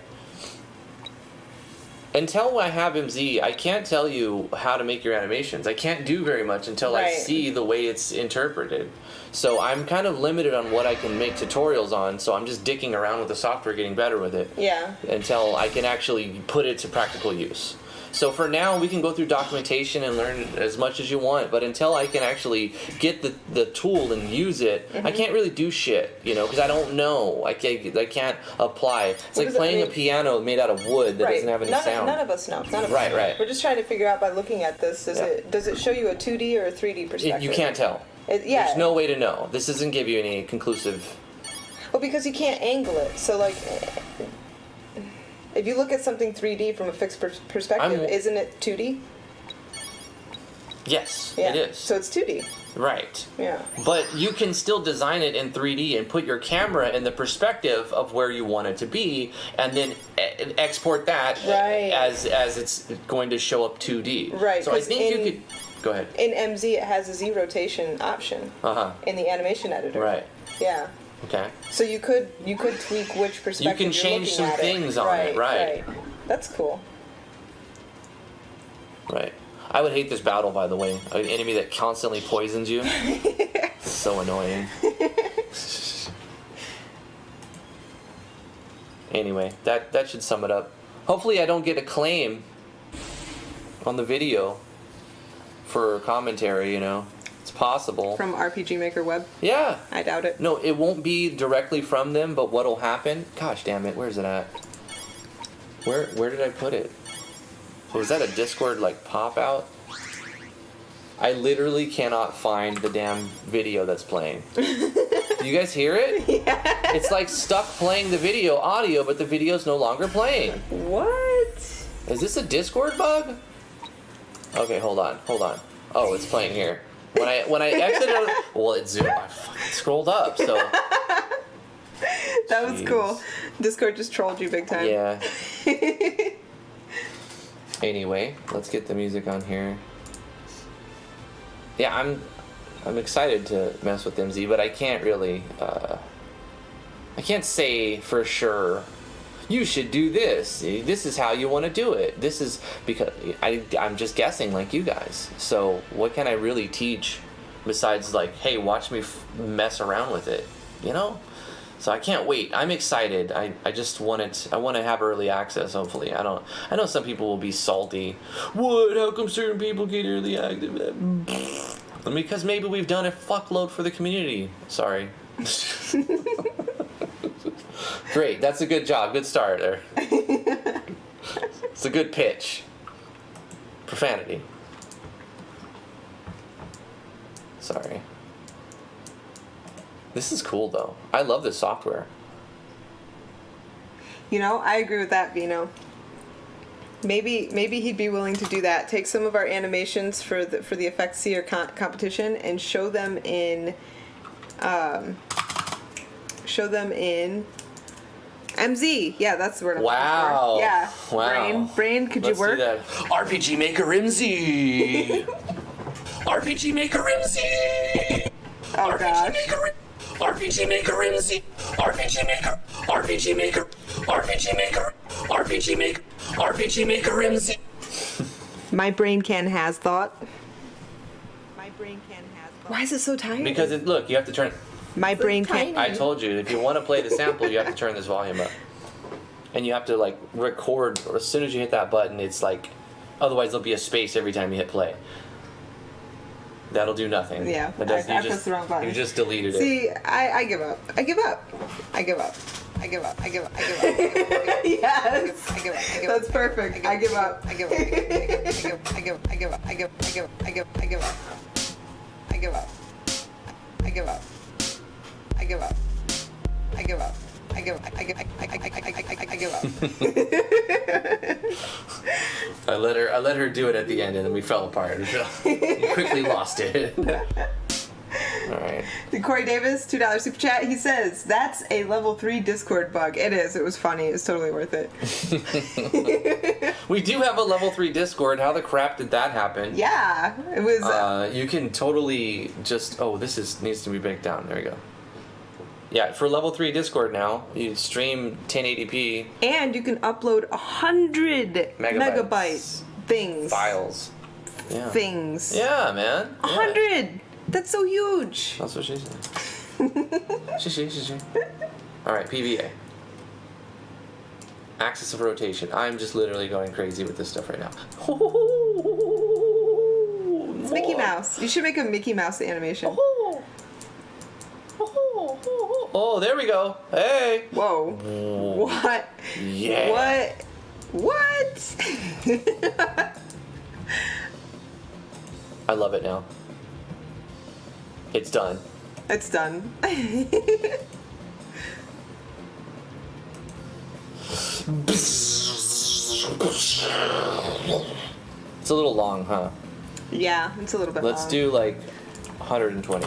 Until I have MZ, I can't tell you how to make your animations. I can't do very much until I see the way it's interpreted. So I'm kind of limited on what I can make tutorials on, so I'm just dicking around with the software, getting better with it. Yeah. Until I can actually put it to practical use. So for now, we can go through documentation and learn as much as you want, but until I can actually get the tool and use it, I can't really do shit, you know, because I don't know. I can't apply. It's like playing a piano made out of wood that doesn't have any sound. None of us know. None of us know. Right. We're just trying to figure out by looking at this, does it show you a 2D or a 3D perspective? You can't tell. There's no way to know. This doesn't give you any conclusive... Well, because you can't angle it. So, like... If you look at something 3D from a fixed perspective, isn't it 2D? Yes, Yeah. it is. So it's 2D. Right. Yeah. But you can still design it in 3D and put your camera in the perspective of where you want it to be, and then export that as it's going to show up 2D. Right. So I think you could... Go ahead. In MZ, it has a Z rotation option in the animation editor. Right. Yeah. Okay. So you could tweak which perspective you can change some things on it, right. That's cool. Right. I would hate this battle, by the way. An enemy that constantly poisons you. So annoying. Anyway, that should sum it up. Hopefully I don't get a claim on the video for commentary, you know. It's possible. From RPG Maker Web? Yeah. I doubt it. No, it won't be directly from them, but what'll happen... Gosh damn it, where's it at? Where did I put it? Was that a Discord, like, pop-out? I literally cannot find the damn video that's playing. You guys hear it? Yeah. It's like stuck playing the audio, but the video's no longer playing. What? Is this a Discord bug? Okay, hold on. Oh, it's playing here. When I exited, well, it zoomed. I fucking scrolled up, so. That was cool. Discord just trolled you big time. Yeah. Anyway, let's get the music on here. Yeah, I'm excited to mess with MZ, but I can't really. I can't say for sure. You should do this. This is how you want to do it. This is because I'm just guessing like you guys. So what can I really teach besides like, hey, watch me mess around with it, you know? So I can't wait. I'm excited. I just want it. I want to have early access. Hopefully, I know some people will be salty. What? How come certain people get early access? Because maybe we've done a fuckload for the community. Sorry. Great. That's a good job. Good start there. It's a good pitch. Profanity. Sorry. This is cool though. I love this software. You know, I agree with that, Vino. Maybe he'd be willing to do that. Take some of our animations for the Effectseer competition and show them in MZ. Yeah, that's the word I'm looking Wow. for. Yeah. Wow. Brain, could Let's you work? do that. RPG Maker MZ. RPG Maker MZ. Oh gosh. RPG Maker MZ. RPG Maker. RPG Maker. RPG Maker. RPG Maker. RPG Maker MZ. My brain has thought. Why is it so tired? Because look, you have to turn. My brain can. I told you, if you want to play the sample, you have to turn this volume up. And you have to like record, or as soon as you hit that button, it's like, otherwise there'll be a space every time you hit play. That'll do nothing. Yeah, That does, I pressed the wrong button. You just deleted it. See, I give up. I give up. Yes. That's perfect. I give up. I give up. I give up. I give up. I give up. I give up. I give up. I give up. I give up. I give up. I give up. I give up. I give up. I give up. I let her do it at the end, and then we fell apart. We quickly lost it. All right. Corey Davis, $2 super chat. He says that's a level 3 Discord bug. It is. It was funny. It's totally worth it. We do have a level 3 Discord. How the crap did that happen? Yeah, it was. You can totally just. Oh, needs to be baked down. There we go. Yeah, for level 3 Discord now, you stream 1080p. And you can upload 100 megabyte things. Files. Yeah. Things. Yeah, man. 100! Yeah. That's so huge! That's what she said. She. Alright, PVA. Axis of rotation. I'm just literally going crazy with this stuff right now. It's Mickey Mouse. You should make a Mickey Mouse animation. Oh, there we go. Hey. Whoa. What? Yeah. What? I love it now. It's done. It's done. It's a little long, huh? Yeah, it's a little bit Let's long. do like 120.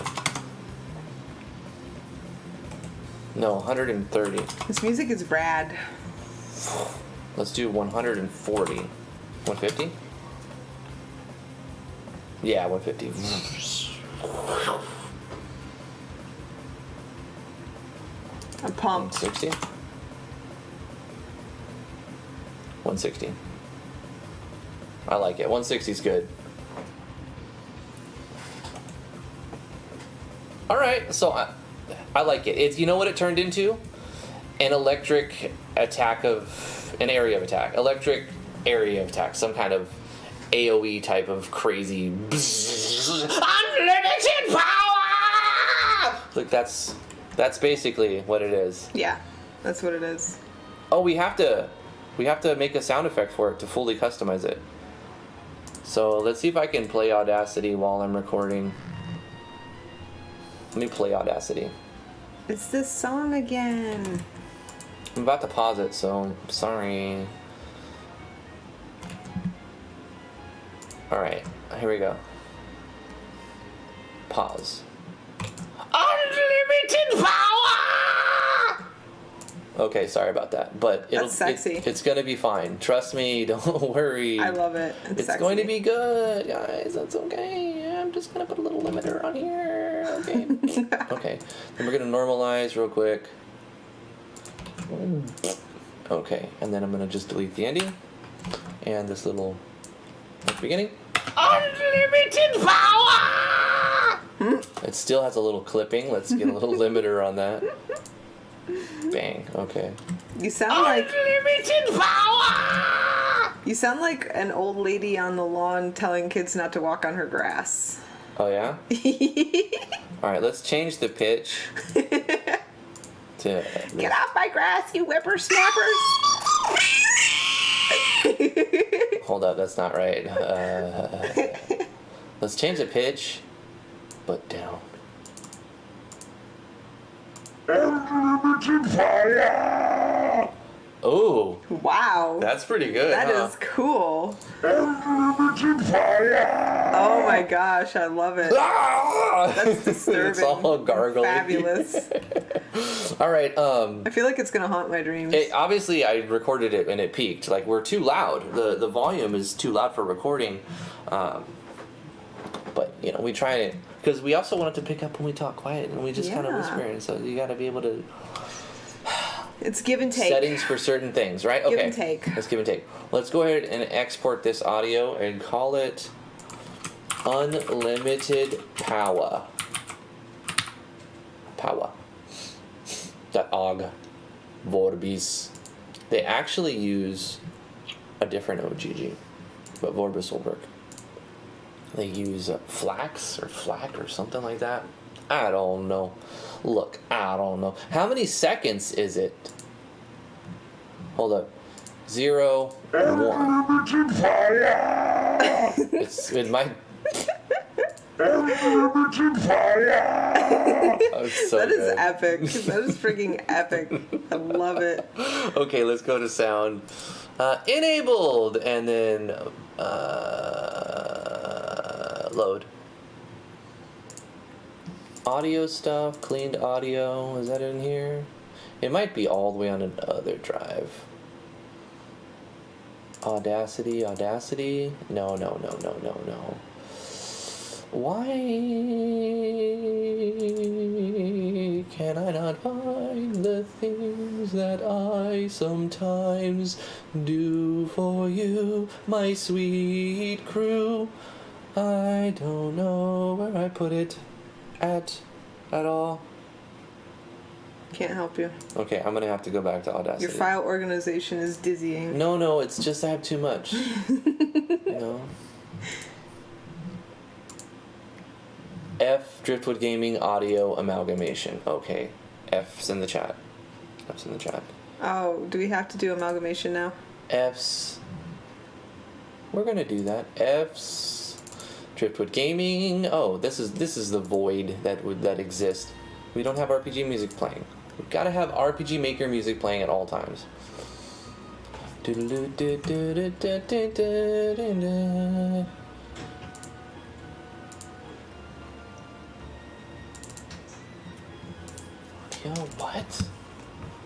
No, 130. This music is rad. Let's do 140. 150? Yeah, 150. I'm pumped. 160? 160. I like it. 160 is good. Alright, so I like it. It's, you know what it turned into? An electric attack of... An area of attack. Electric area of attack. Some kind of AoE type of crazy... Unlimited power! Like, that's basically what it is. Yeah, that's what it is. Oh, we have to make a sound effect for it to fully customize it. So let's see if I can play Audacity while I'm recording. Let me play Audacity. It's this song again. I'm about to pause it, so sorry. Alright, here we go. Pause. Unlimited power! Okay, sorry about that, but That's sexy. it's gonna be fine. Trust me, don't worry. I love it. It's sexy. Going to be good, guys. That's okay. I'm just gonna put a little limiter on here. Okay. Okay. Then we're gonna normalize real quick. Okay, and then I'm gonna just delete the ending and this little at the beginning. Unlimited power! It still has a little clipping. Let's get a little limiter on that. Bang. Okay. You sound like unlimited power. You sound like an old lady on the lawn telling kids not to walk on her grass. Oh yeah. All right. Let's change the pitch. To Get off my grass, you whippersnappers! Hold up, that's not right. Let's change the pitch, but down. Oh, Wow. that's pretty good. That is cool. Oh my gosh, I love it. That's disturbing. It's all gargly. Fabulous. All right. I feel like it's gonna haunt my dreams. Obviously, I recorded it and it peaked. Like, we're too loud. The volume is too loud for recording. But you know, we try it because we also want it to pick up when we talk quiet and we just kind of whisper. And so you got to be able to. It's give and take. Settings for certain things, right? Okay. Give and take. Let's give and take. Let's go ahead and export this audio and call it unlimited power. Power. .og. Vorbis. They actually use a different OGG, but Vorbis will work. They use flax or flack or something like that. I don't know. Look, I don't know. How many seconds is it? Hold up. 0, 1. It might. Oh, so that is good. epic. That is freaking epic. I love it. Okay, let's go to sound. Enabled, and then load. Audio stuff, cleaned audio, is that in here? It might be all the way on another drive. Audacity. No. Why can I not find the things that I sometimes do for you, my sweet crew? I don't know where I put it at all. Can't help you. Okay, I'm gonna have to go back to Audacity. Your file organization is dizzying. No, it's just I have too much. You know? F Driftwood Gaming Audio Amalgamation. Okay. F's in the chat. Oh, do we have to do amalgamation now? F's. We're gonna do that. F's Driftwood Gaming. Oh, this is the void that exists. We don't have RPG music playing. We've got to have RPG Maker music playing at all times. Yo, what?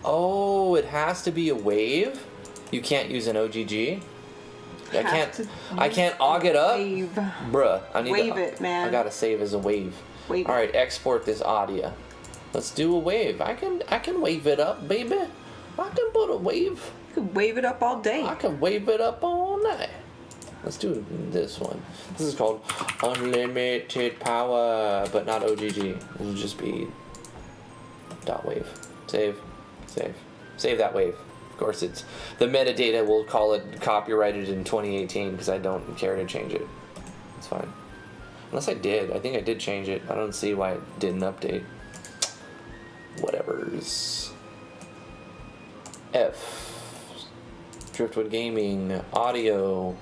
Oh, it has to be a wave? You can't use an OGG? I can't AUG it up? Wave. Bruh, I need Wave it, man. I gotta save as a wave. Wave. All right, export this audio. Let's do a wave. I can wave it up, baby. I can put a wave. You could wave it up all day. I can wave it up all night. Let's do this one. This is called Unlimited Power, but not OGG. It'll just be .wave. Save that wave. Of course, it's the metadata. We'll call it copyrighted in 2018 because I don't care to change it. It's fine. Unless I did. I think I did change it. I don't see why it didn't update. Whatevers. F. Driftwood Gaming. Audio.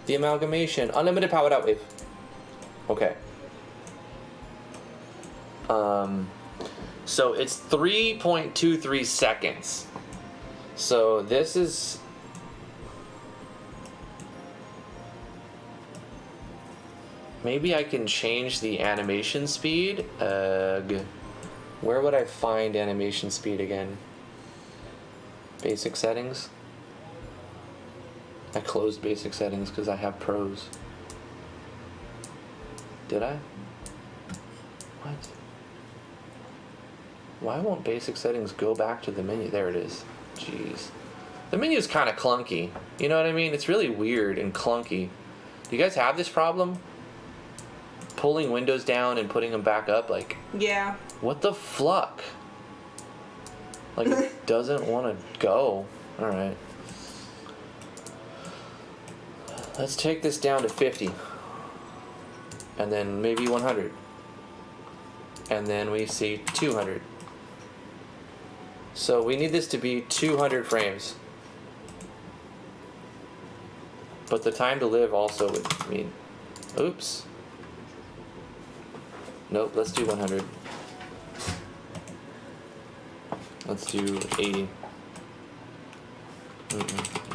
The Amalgamation. Unlimited power .wave. Okay. So it's 3.23 seconds. So this is... Maybe I can change the animation speed. Where would I find animation speed again? Basic settings. I closed basic settings because I have pros. Did I? What? Why won't basic settings go back to the menu? There it is. Jeez. The menu is kind of clunky. You know what I mean? It's really weird and clunky. Do you guys have this problem? Pulling windows down and putting them back up? Like, Yeah. what the fluck? Like, it doesn't want to go. Alright. Let's take this down to 50. And then maybe 100. And then we see 200. So we need this to be 200 frames. But the time to live also would mean... Oops. Nope, let's do 100. Let's do 80.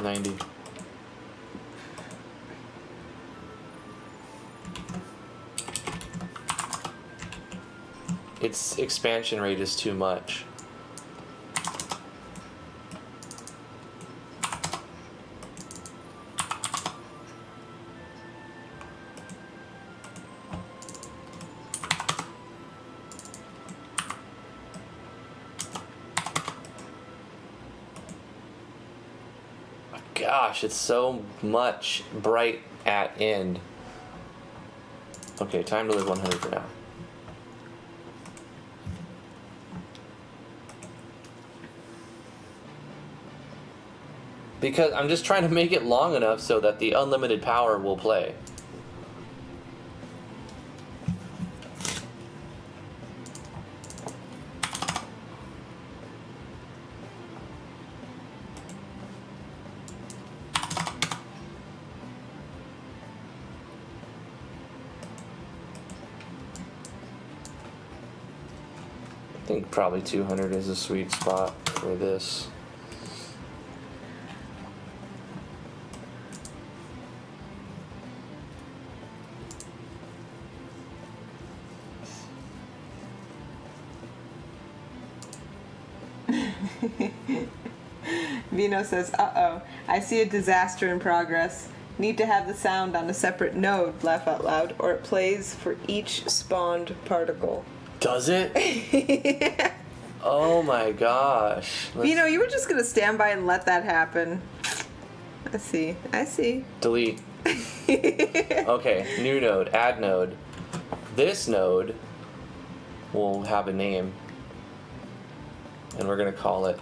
90. Its expansion rate is too much. Gosh, it's so much bright at end. Okay, time to live 100 for now. Because I'm just trying to make it long enough so that the unlimited power will play. I think probably 200 is a sweet spot for this. Vino says, uh-oh, I see a disaster in progress. Need to have the sound on a separate node, laugh out loud, or it plays for each spawned particle. Does it? Oh my gosh. Vino, you were just going to stand by and let that happen. I see. Delete. Okay, new node, add node. This node will have a name. And we're going to call it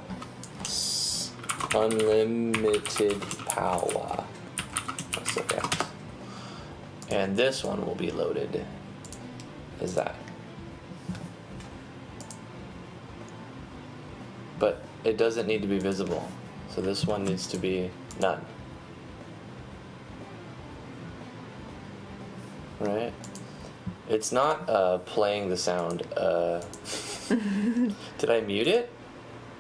Unlimited Power. That's okay. And this one will be loaded. Is that? But it doesn't need to be visible. So this one needs to be none. Right? It's not playing the sound. Did I mute it?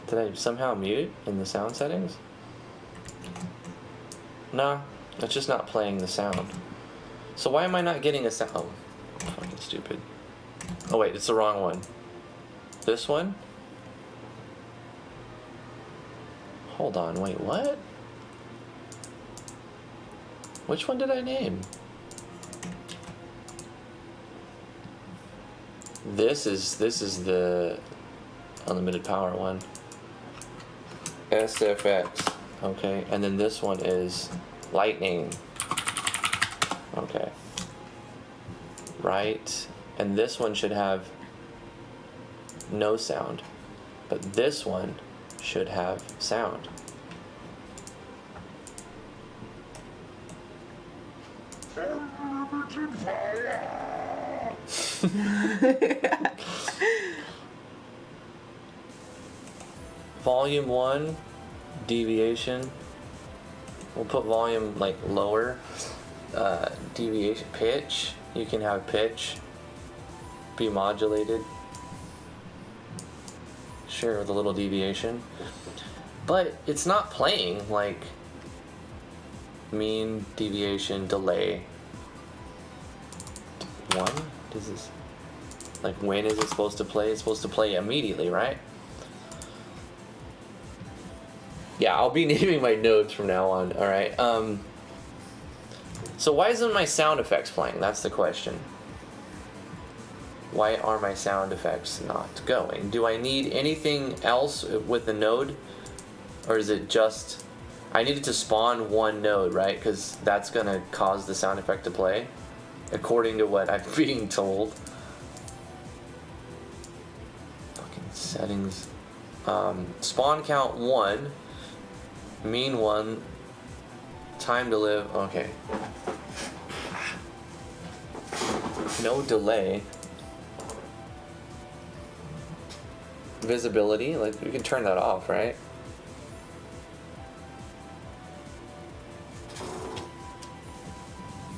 Did I somehow mute it in the sound settings? No, it's just not playing the sound. So why am I not getting a sound? Oh, fucking stupid. Oh wait, it's the wrong one. This one? Hold on, wait, what? Which one did I name? This is the unlimited power one. SFX. Okay, and then this one is lightning. Okay. Right. And this one should have no sound. But this one should have sound. Volume 1, deviation. We'll put volume like lower. Deviation, pitch. You can have pitch be modulated. Sure, with a little deviation. But it's not playing like mean, deviation, delay. 1? Does this, like, when is it supposed to play? It's supposed to play immediately, right? Yeah, I'll be naming my nodes from now on. All right. So why isn't my sound effects playing? That's the question. Why are my sound effects not going? Do I need anything else with the node? Or is it just... I needed to spawn one node, right? Because that's going to cause the sound effect to play, according to what I'm being told. Fucking settings. Spawn count 1. Mean 1. Time to live. Okay. No delay. Visibility. Like, we can turn that off, right?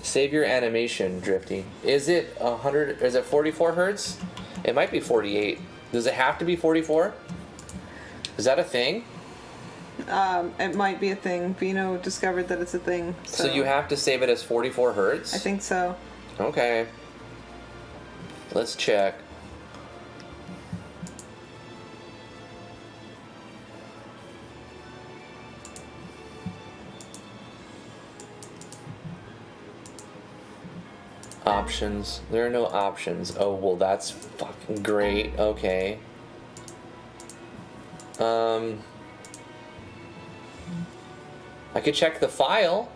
Save your animation, Drifty. Is it 100? Is it 44 hertz? It might be 48. Does it have to be 44? Is that a thing? It might be a thing. Vino discovered that it's a thing. So you have to save it as 44 hertz? I think so. Okay. Let's check. Options. There are no options. Oh, well, that's fucking great. Okay. I could check the file.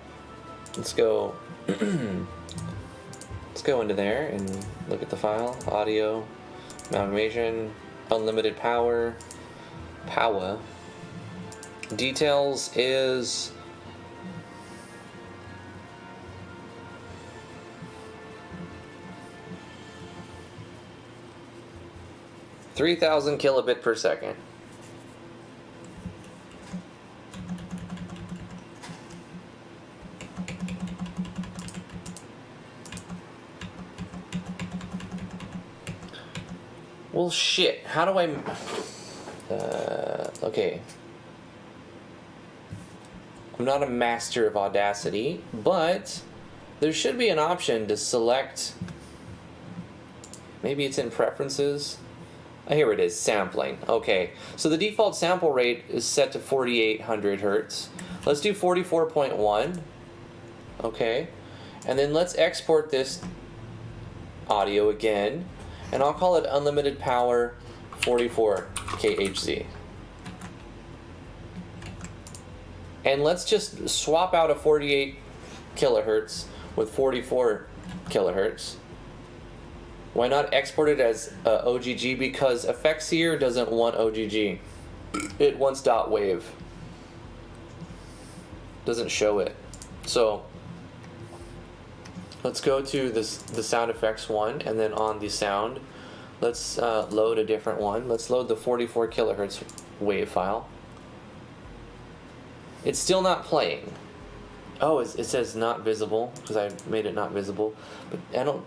Let's go. Let's go into there and look at the file. Audio, amalgamation, unlimited power, power. Details is 3,000 kilobit per second. Well, shit. How do I... okay. I'm not a master of Audacity, but there should be an option to select... Maybe it's in preferences. Here it is, sampling. Okay, so the default sample rate is set to 4,800 hertz. Let's do 44.1. Okay, and then let's export this audio again, and I'll call it unlimited power 44 kHz. And let's just swap out a 48 kilohertz with 44 kilohertz. Why not export it as OGG? Because Effectseer doesn't want OGG. It wants .wave. Doesn't show it. So let's go to this, the sound effects one, and then on the sound, let's load a different one. Let's load the 44 kilohertz wave file. It's still not playing. Oh, it says not visible because I made it not visible, but I don't.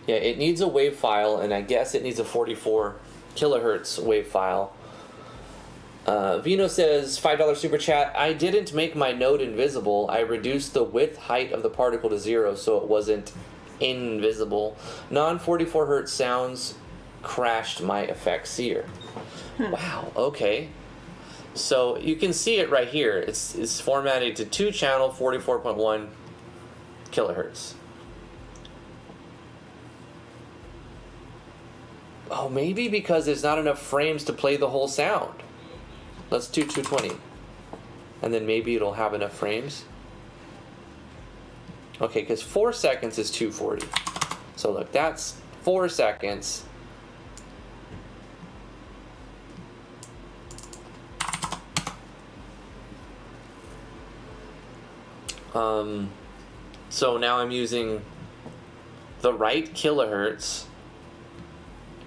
Yeah, it needs a wave file, and I guess it needs a 44 kilohertz wave file. Vino says, $5 super chat, I didn't make my node invisible. I reduced the width height of the particle to 0 so it wasn't invisible. Non-44 hertz sounds crashed my Effectseer. Wow, okay. So you can see it right here. It's formatted to 2-channel 44.1 kilohertz. Oh, maybe because there's not enough frames to play the whole sound. Let's do 220. And then maybe it'll have enough frames. Okay, because 4 seconds is 240. So look, that's 4 seconds. So now I'm using the right kilohertz,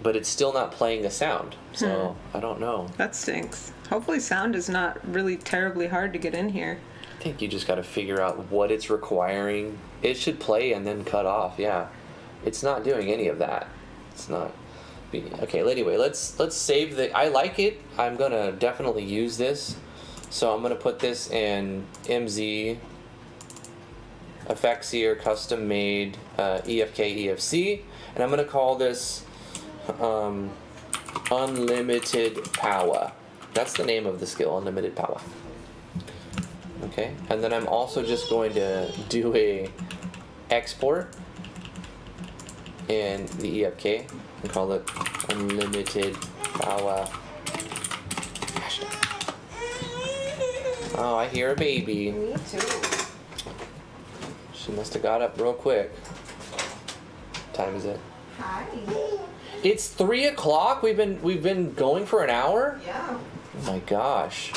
but it's still not playing the sound. So I don't know. That stinks. Hopefully sound is not really terribly hard to get in here. I think you just got to figure out what it's requiring. It should play and then cut off. Yeah, it's not doing any of that. It's not. Okay. Anyway, let's save the. I like it. I'm gonna definitely use this. So I'm gonna put this in MZ Effectseer custom made EFK EFC, and I'm gonna call this unlimited power. That's the name of the skill, unlimited power. Okay, and then I'm also just going to do a export in the EFK and call it unlimited power. Oh, I hear a baby. Me too. She must have got up real quick. What time is it? Hi. It's 3 o'clock. We've been going for an hour. Yeah. Oh my gosh.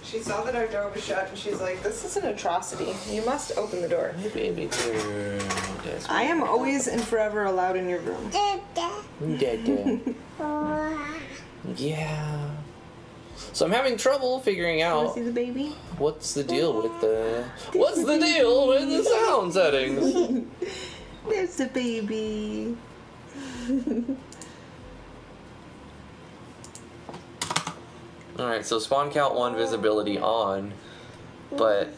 She saw that our door was shut and she's like, "This is an atrocity. You must open the door." Hey, baby girl. I am always and forever allowed in your room. Dada. Yeah. So I'm having trouble figuring Want out to see the baby? what's the deal with the sound settings. There's the baby. All right, so spawn count 1, visibility on, but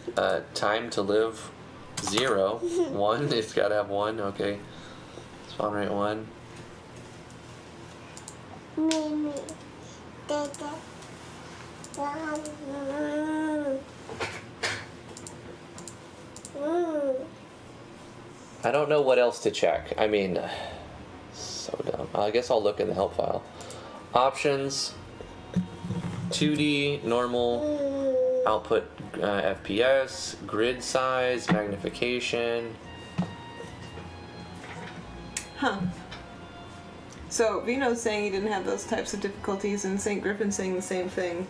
time to live 0. 1, it's gotta have 1. Okay. Spawn rate 1. Mimi. Dada. I don't know what else to check. I mean, so dumb. I guess I'll look in the help file. Options, 2D, normal, output FPS, grid size, magnification. Huh. So Vino's saying he didn't have those types of difficulties, and St. Griffin's saying the same thing.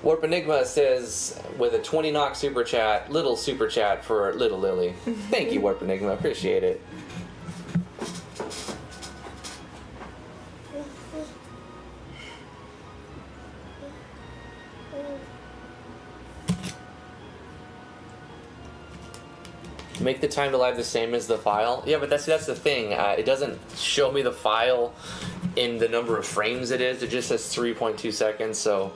Warp Enigma says, with a 20 knock super chat, little super chat for Little Lily. Thank you, Warp Enigma. Appreciate it. Make the time to live the same as the file. Yeah, but that's the thing. It doesn't show me the file in the number of frames it is. It just says 3.2 seconds. So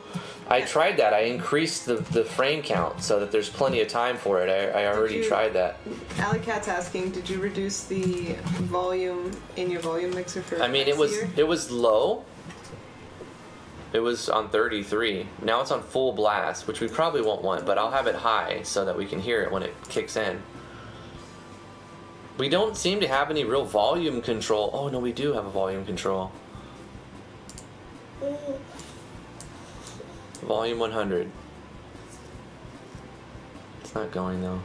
I tried that. I increased the frame count so that there's plenty of time for it. I already tried that. Alley Cat's asking, did you reduce the volume in your volume mixer for I mean, it was low. It was on 33. Now it's on full blast, which we probably won't want, but I'll have it high so that we can hear it when it kicks in. We don't seem to have any real volume control. Oh no, we do have a volume control. Volume 100. It's not going though.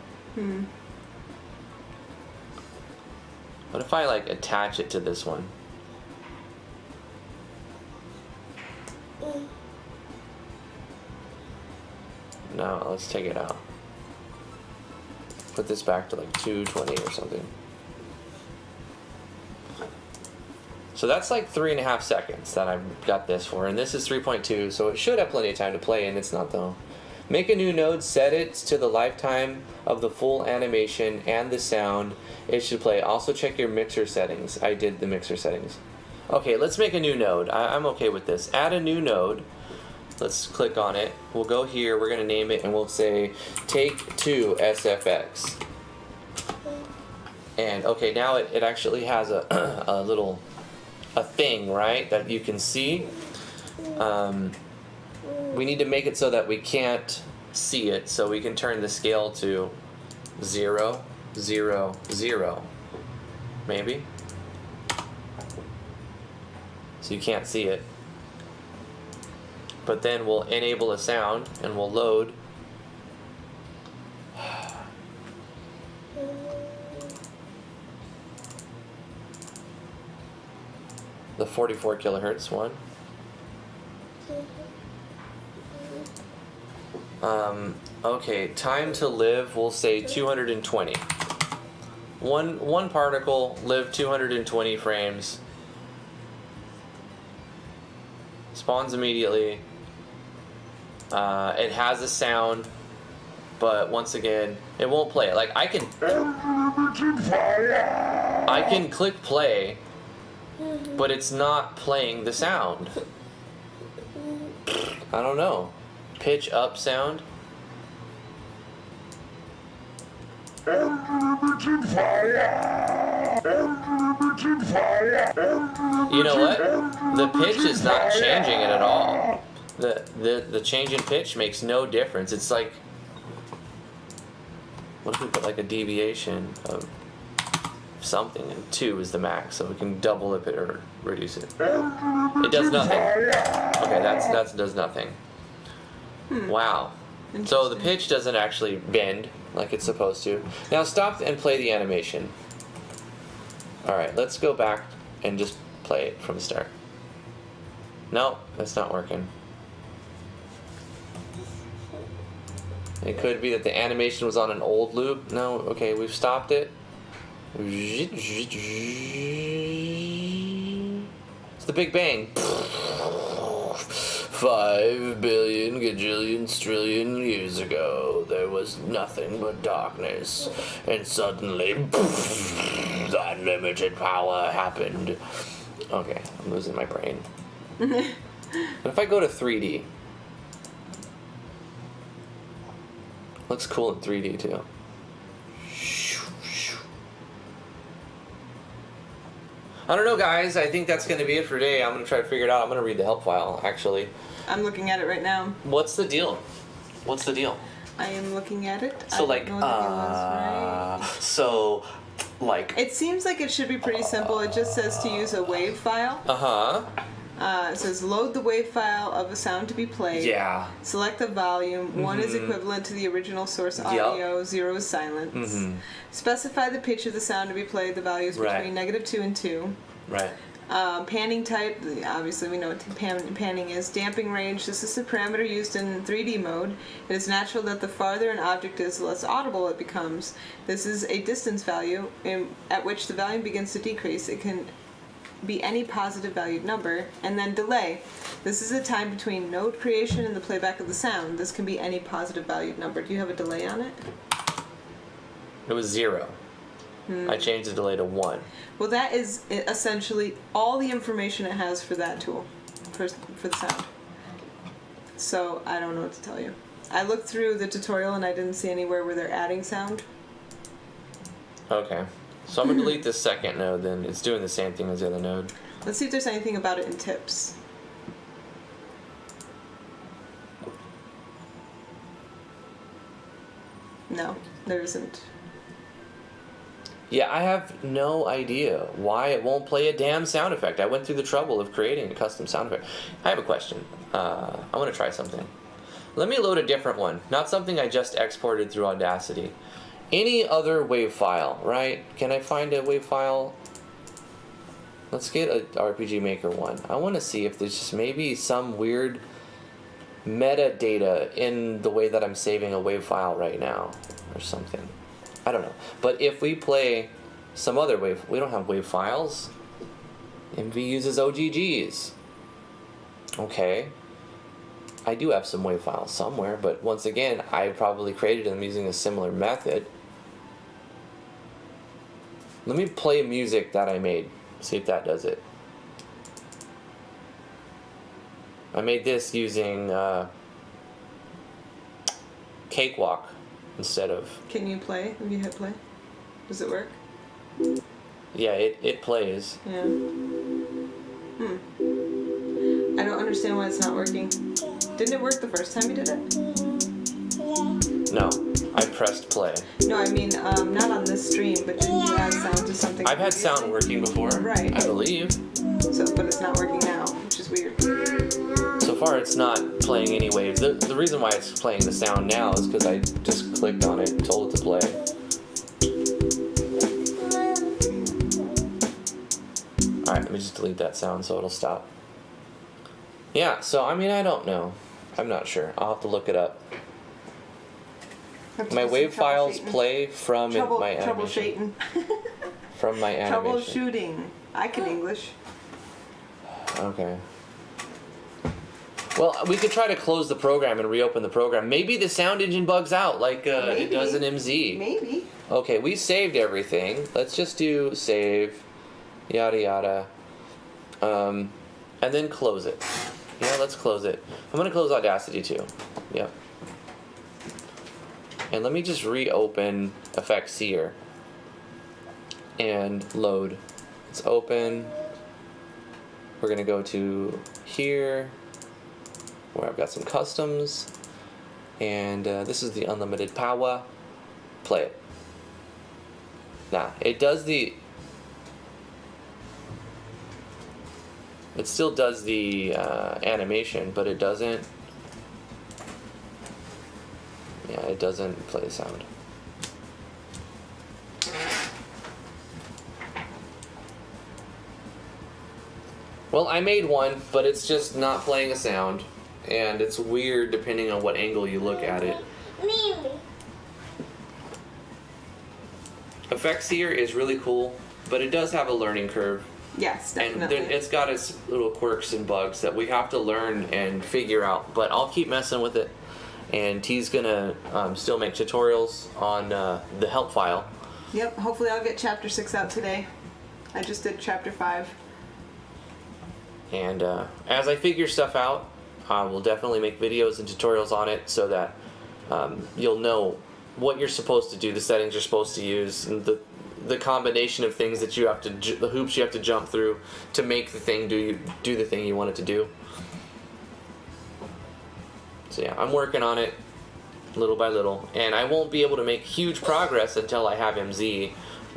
What if I like attach it to this one? No, let's take it out. Put this back to like 220 or something. So that's like 3.5 seconds that I've got this for, and this is 3.2, so it should have plenty of time to play, and it's not though. Make a new node, set it to the lifetime of the full animation and the sound it should play. Also check your mixer settings. I did the mixer settings. Okay, let's make a new node. I'm okay with this. Add a new node. Let's click on it. We'll go here, we're gonna name it, and we'll say Take 2 SFX. And okay, now it actually has a little thing, right, that you can see. We need to make it so that we can't see it, so we can turn the scale to 0, 0, 0, maybe. So you can't see it. But then we'll enable a sound and we'll load. The 44 kilohertz one. Okay, time to live, we'll say 220. One particle, live 220 frames. Spawns immediately. It has a sound, but once again, it won't play it. Like I can click play, but it's not playing the sound. I don't know. Pitch up sound. You know what? The pitch is not changing it at all. The change in pitch makes no difference. It's like, what if we put like a deviation of something, and 2 is the max, so we can double it or reduce it. It does nothing. Okay, that does nothing. Wow. So the pitch doesn't actually bend like it's supposed to. Now stop and play the animation. Alright, let's go back and just play it from the start. No, that's not working. It could be that the animation was on an old loop. No, okay, we've stopped it. It's the Big Bang. 5 billion gajillion trillion years ago, there was nothing but darkness, and suddenly, unlimited power happened. Okay, I'm losing my brain. What if I go to 3D? Looks cool in 3D too. I don't know, guys. I think that's going to be it for today. I'm going to try to figure it out. I'm going to read the help file, actually. I'm looking at it right now. What's the deal? What's the deal? I am looking at it. So, I don't know the nuance, right? So, like... It seems like it should be pretty simple. It just says to use a WAV file. Uh-huh. It says load the WAV file of a sound to be played. Yeah. Select the volume. 1 is equivalent to the original source audio. 0 is silence. Specify the pitch of the sound to be played. The values between -2 and 2. Right. Panning type. Obviously, we know what panning is. Damping range. This is the parameter used in 3D mode. It is natural that the farther an object is, the less audible it becomes. This is a distance value at which the volume begins to decrease. It can be any positive valued number. And then delay. This is the time between node creation and the playback of the sound. This can be any positive valued number. Do you have a delay on it? It was 0. I changed the delay to 1. Well, that is essentially all the information it has for that tool, for the sound. So I don't know what to tell you. I looked through the tutorial and I didn't see anywhere where they're adding sound. Okay. So I'm going to delete this second node then. It's doing the same thing as the other node. Let's see if there's anything about it in tips. No, there isn't. Yeah, I have no idea why it won't play a damn sound effect. I went through the trouble of creating a custom sound effect. I have a question. I want to try something. Let me load a different one. Not something I just exported through Audacity. Any other WAV file, right? Can I find a WAV file? Let's get a RPG Maker one. I want to see if there's just maybe some weird metadata in the way that I'm saving a WAV file right now or something. I don't know. But if we play some other WAV, we don't have WAV files. MV uses OGGs. Okay. I do have some WAV files somewhere, but once again, I probably created them using a similar method. Let me play music that I made. See if that does it. I made this using Cakewalk instead of... Can you play? Have you hit play? Does it work? Yeah, it plays. Yeah. I don't understand why it's not working. Didn't it work the first time you did it? No, I pressed play. No, I mean, not on this stream, but didn't you add sound to something? I've had sound working before, right? I believe. So, but it's not working now, which is weird. So far, it's not playing any waves. The reason why it's playing the sound now is because I just clicked on it and told it to play. Alright, let me just delete that sound so it'll stop. Yeah, so I mean, I don't know. I'm not sure. I'll have to look it up. My WAV files play from my animation. From my animation. Troubleshooting. I can English. Okay. Well, we could try to close the program and reopen the program. Maybe the sound engine bugs out like it does in MZ. Maybe. Okay, we saved everything. Let's just do save, yada yada, and then close it. Yeah, let's close it. I'm gonna close Audacity too. Yep. And let me just reopen Effectseer and load. It's open. We're gonna go to here where I've got some customs, and this is the unlimited power. Play it. Nah, it does the. It still does the animation, but it doesn't. Yeah, it doesn't play the sound. Well, I made one, but it's just not playing a sound, and it's weird depending on what angle you look at it. Mimi. Effectseer is really cool, but it does have a learning curve. Yes, And definitely. it's got its little quirks and bugs that we have to learn and figure out, but I'll keep messing with it. And T's gonna still make tutorials on the help file. Yep, hopefully I'll get chapter 6 out today. I just did chapter 5. And as I figure stuff out, I will definitely make videos and tutorials on it so that you'll know what you're supposed to do, the settings you're supposed to use, and the combination of things that you have to, the hoops you have to jump through to make the thing do the thing you want it to do. So yeah, I'm working on it little by little, and I won't be able to make huge progress until I have MZ,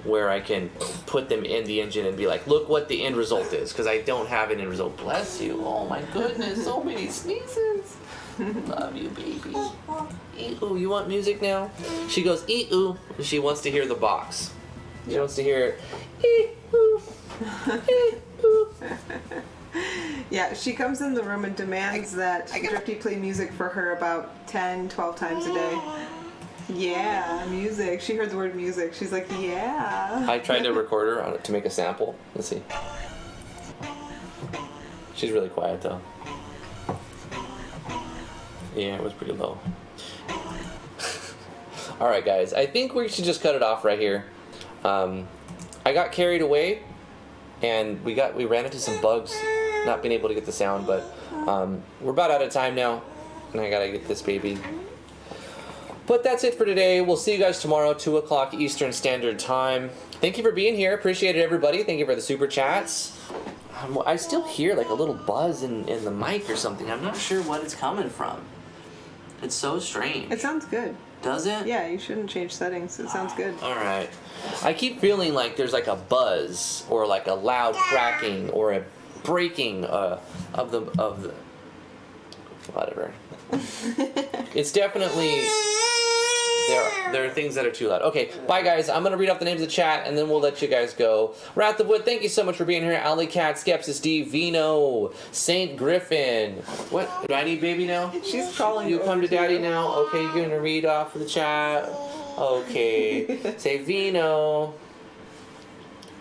where I can put them in the engine and be like, look what the end result is, because I don't have an end result. Bless you. Oh my goodness, so many sneezes. Love you, baby. Ee-oo, you want music now? She goes, ee-oo. She wants to hear the box. She wants to hear, ee-oo, ee-oo. Yeah, she comes in the room and demands that Drifty play music for her about 10, 12 times a day. Yeah, music. She heard the word music. She's like, yeah. I tried to record her on it to make a sample. Let's see. She's really quiet though. Yeah, it was pretty low. Alright guys, I think we should just cut it off right here. I got carried away and we ran into some bugs, not being able to get the sound, but we're about out of time now and I gotta get this baby. But that's it for today. We'll see you guys tomorrow, 2 o'clock Eastern Standard Time. Thank you for being here. Appreciate it, everybody. Thank you for the super chats. I still hear like a little buzz in the mic or something. I'm not sure what it's coming from. It's so strange. It sounds good. Does it? Yeah, you shouldn't change settings. It sounds good. All right. I keep feeling like there's like a buzz or like a loud cracking or a breaking of the whatever. It's definitely there are things that are too loud. Okay, bye guys. I'm gonna read off the names of the chat and then we'll let you guys go. Wrath of Wood, thank you so much for being here. Alley Cat, Skepsis D, Vino, Saint Griffin. What? Do I need baby now? She's calling You come to daddy you. now? Okay, you're gonna read off the chat. Okay. Say Vino.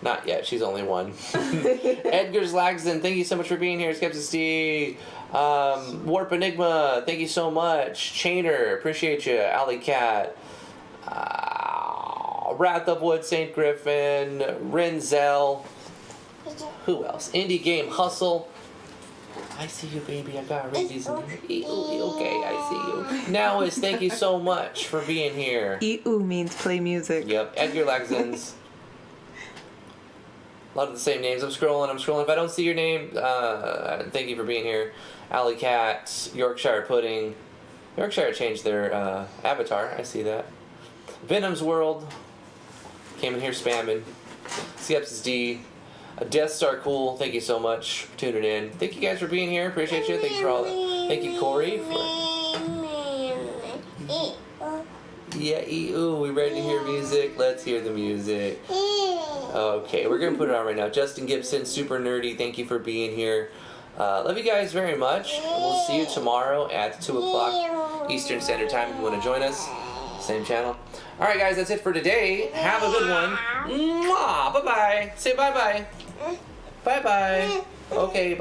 Not yet, she's only one. Edgar's Lagsden, thank you so much for being here. Skepsis D. Warp Enigma, thank you so much. Chainer, appreciate you. Alley Cat. Wrath of Wood, Saint Griffin. Renzel. Who else? Indie Game Hustle. I see you, baby. I gotta read these. Okay, I see you. Now is thank you so much for being here. E-oo means play music. Yep, Edgar Lagsden's. A lot of the same names. I'm scrolling. If I don't see your name, thank you for being here. Alley Cat, Yorkshire Pudding. Yorkshire changed their avatar. I see that. Venom's World. Came in here spamming. Skepsis D. Death Star Cool. Thank you so much for tuning in. Thank you guys for being here. Appreciate you. Thanks for all that. Thank you, Corey. Yeah, ooh, we ready to hear music? Let's hear the music. Okay, we're gonna put it on right now. Justin Gibson, super nerdy, thank you for being here. Love you guys very much. We'll see you tomorrow at 2 o'clock Eastern Standard Time if you want to join us. Same channel. Alright guys, that's it for today. Have a good one. Mwah! Bye-bye. Say bye-bye. Bye-bye. Okay, bye.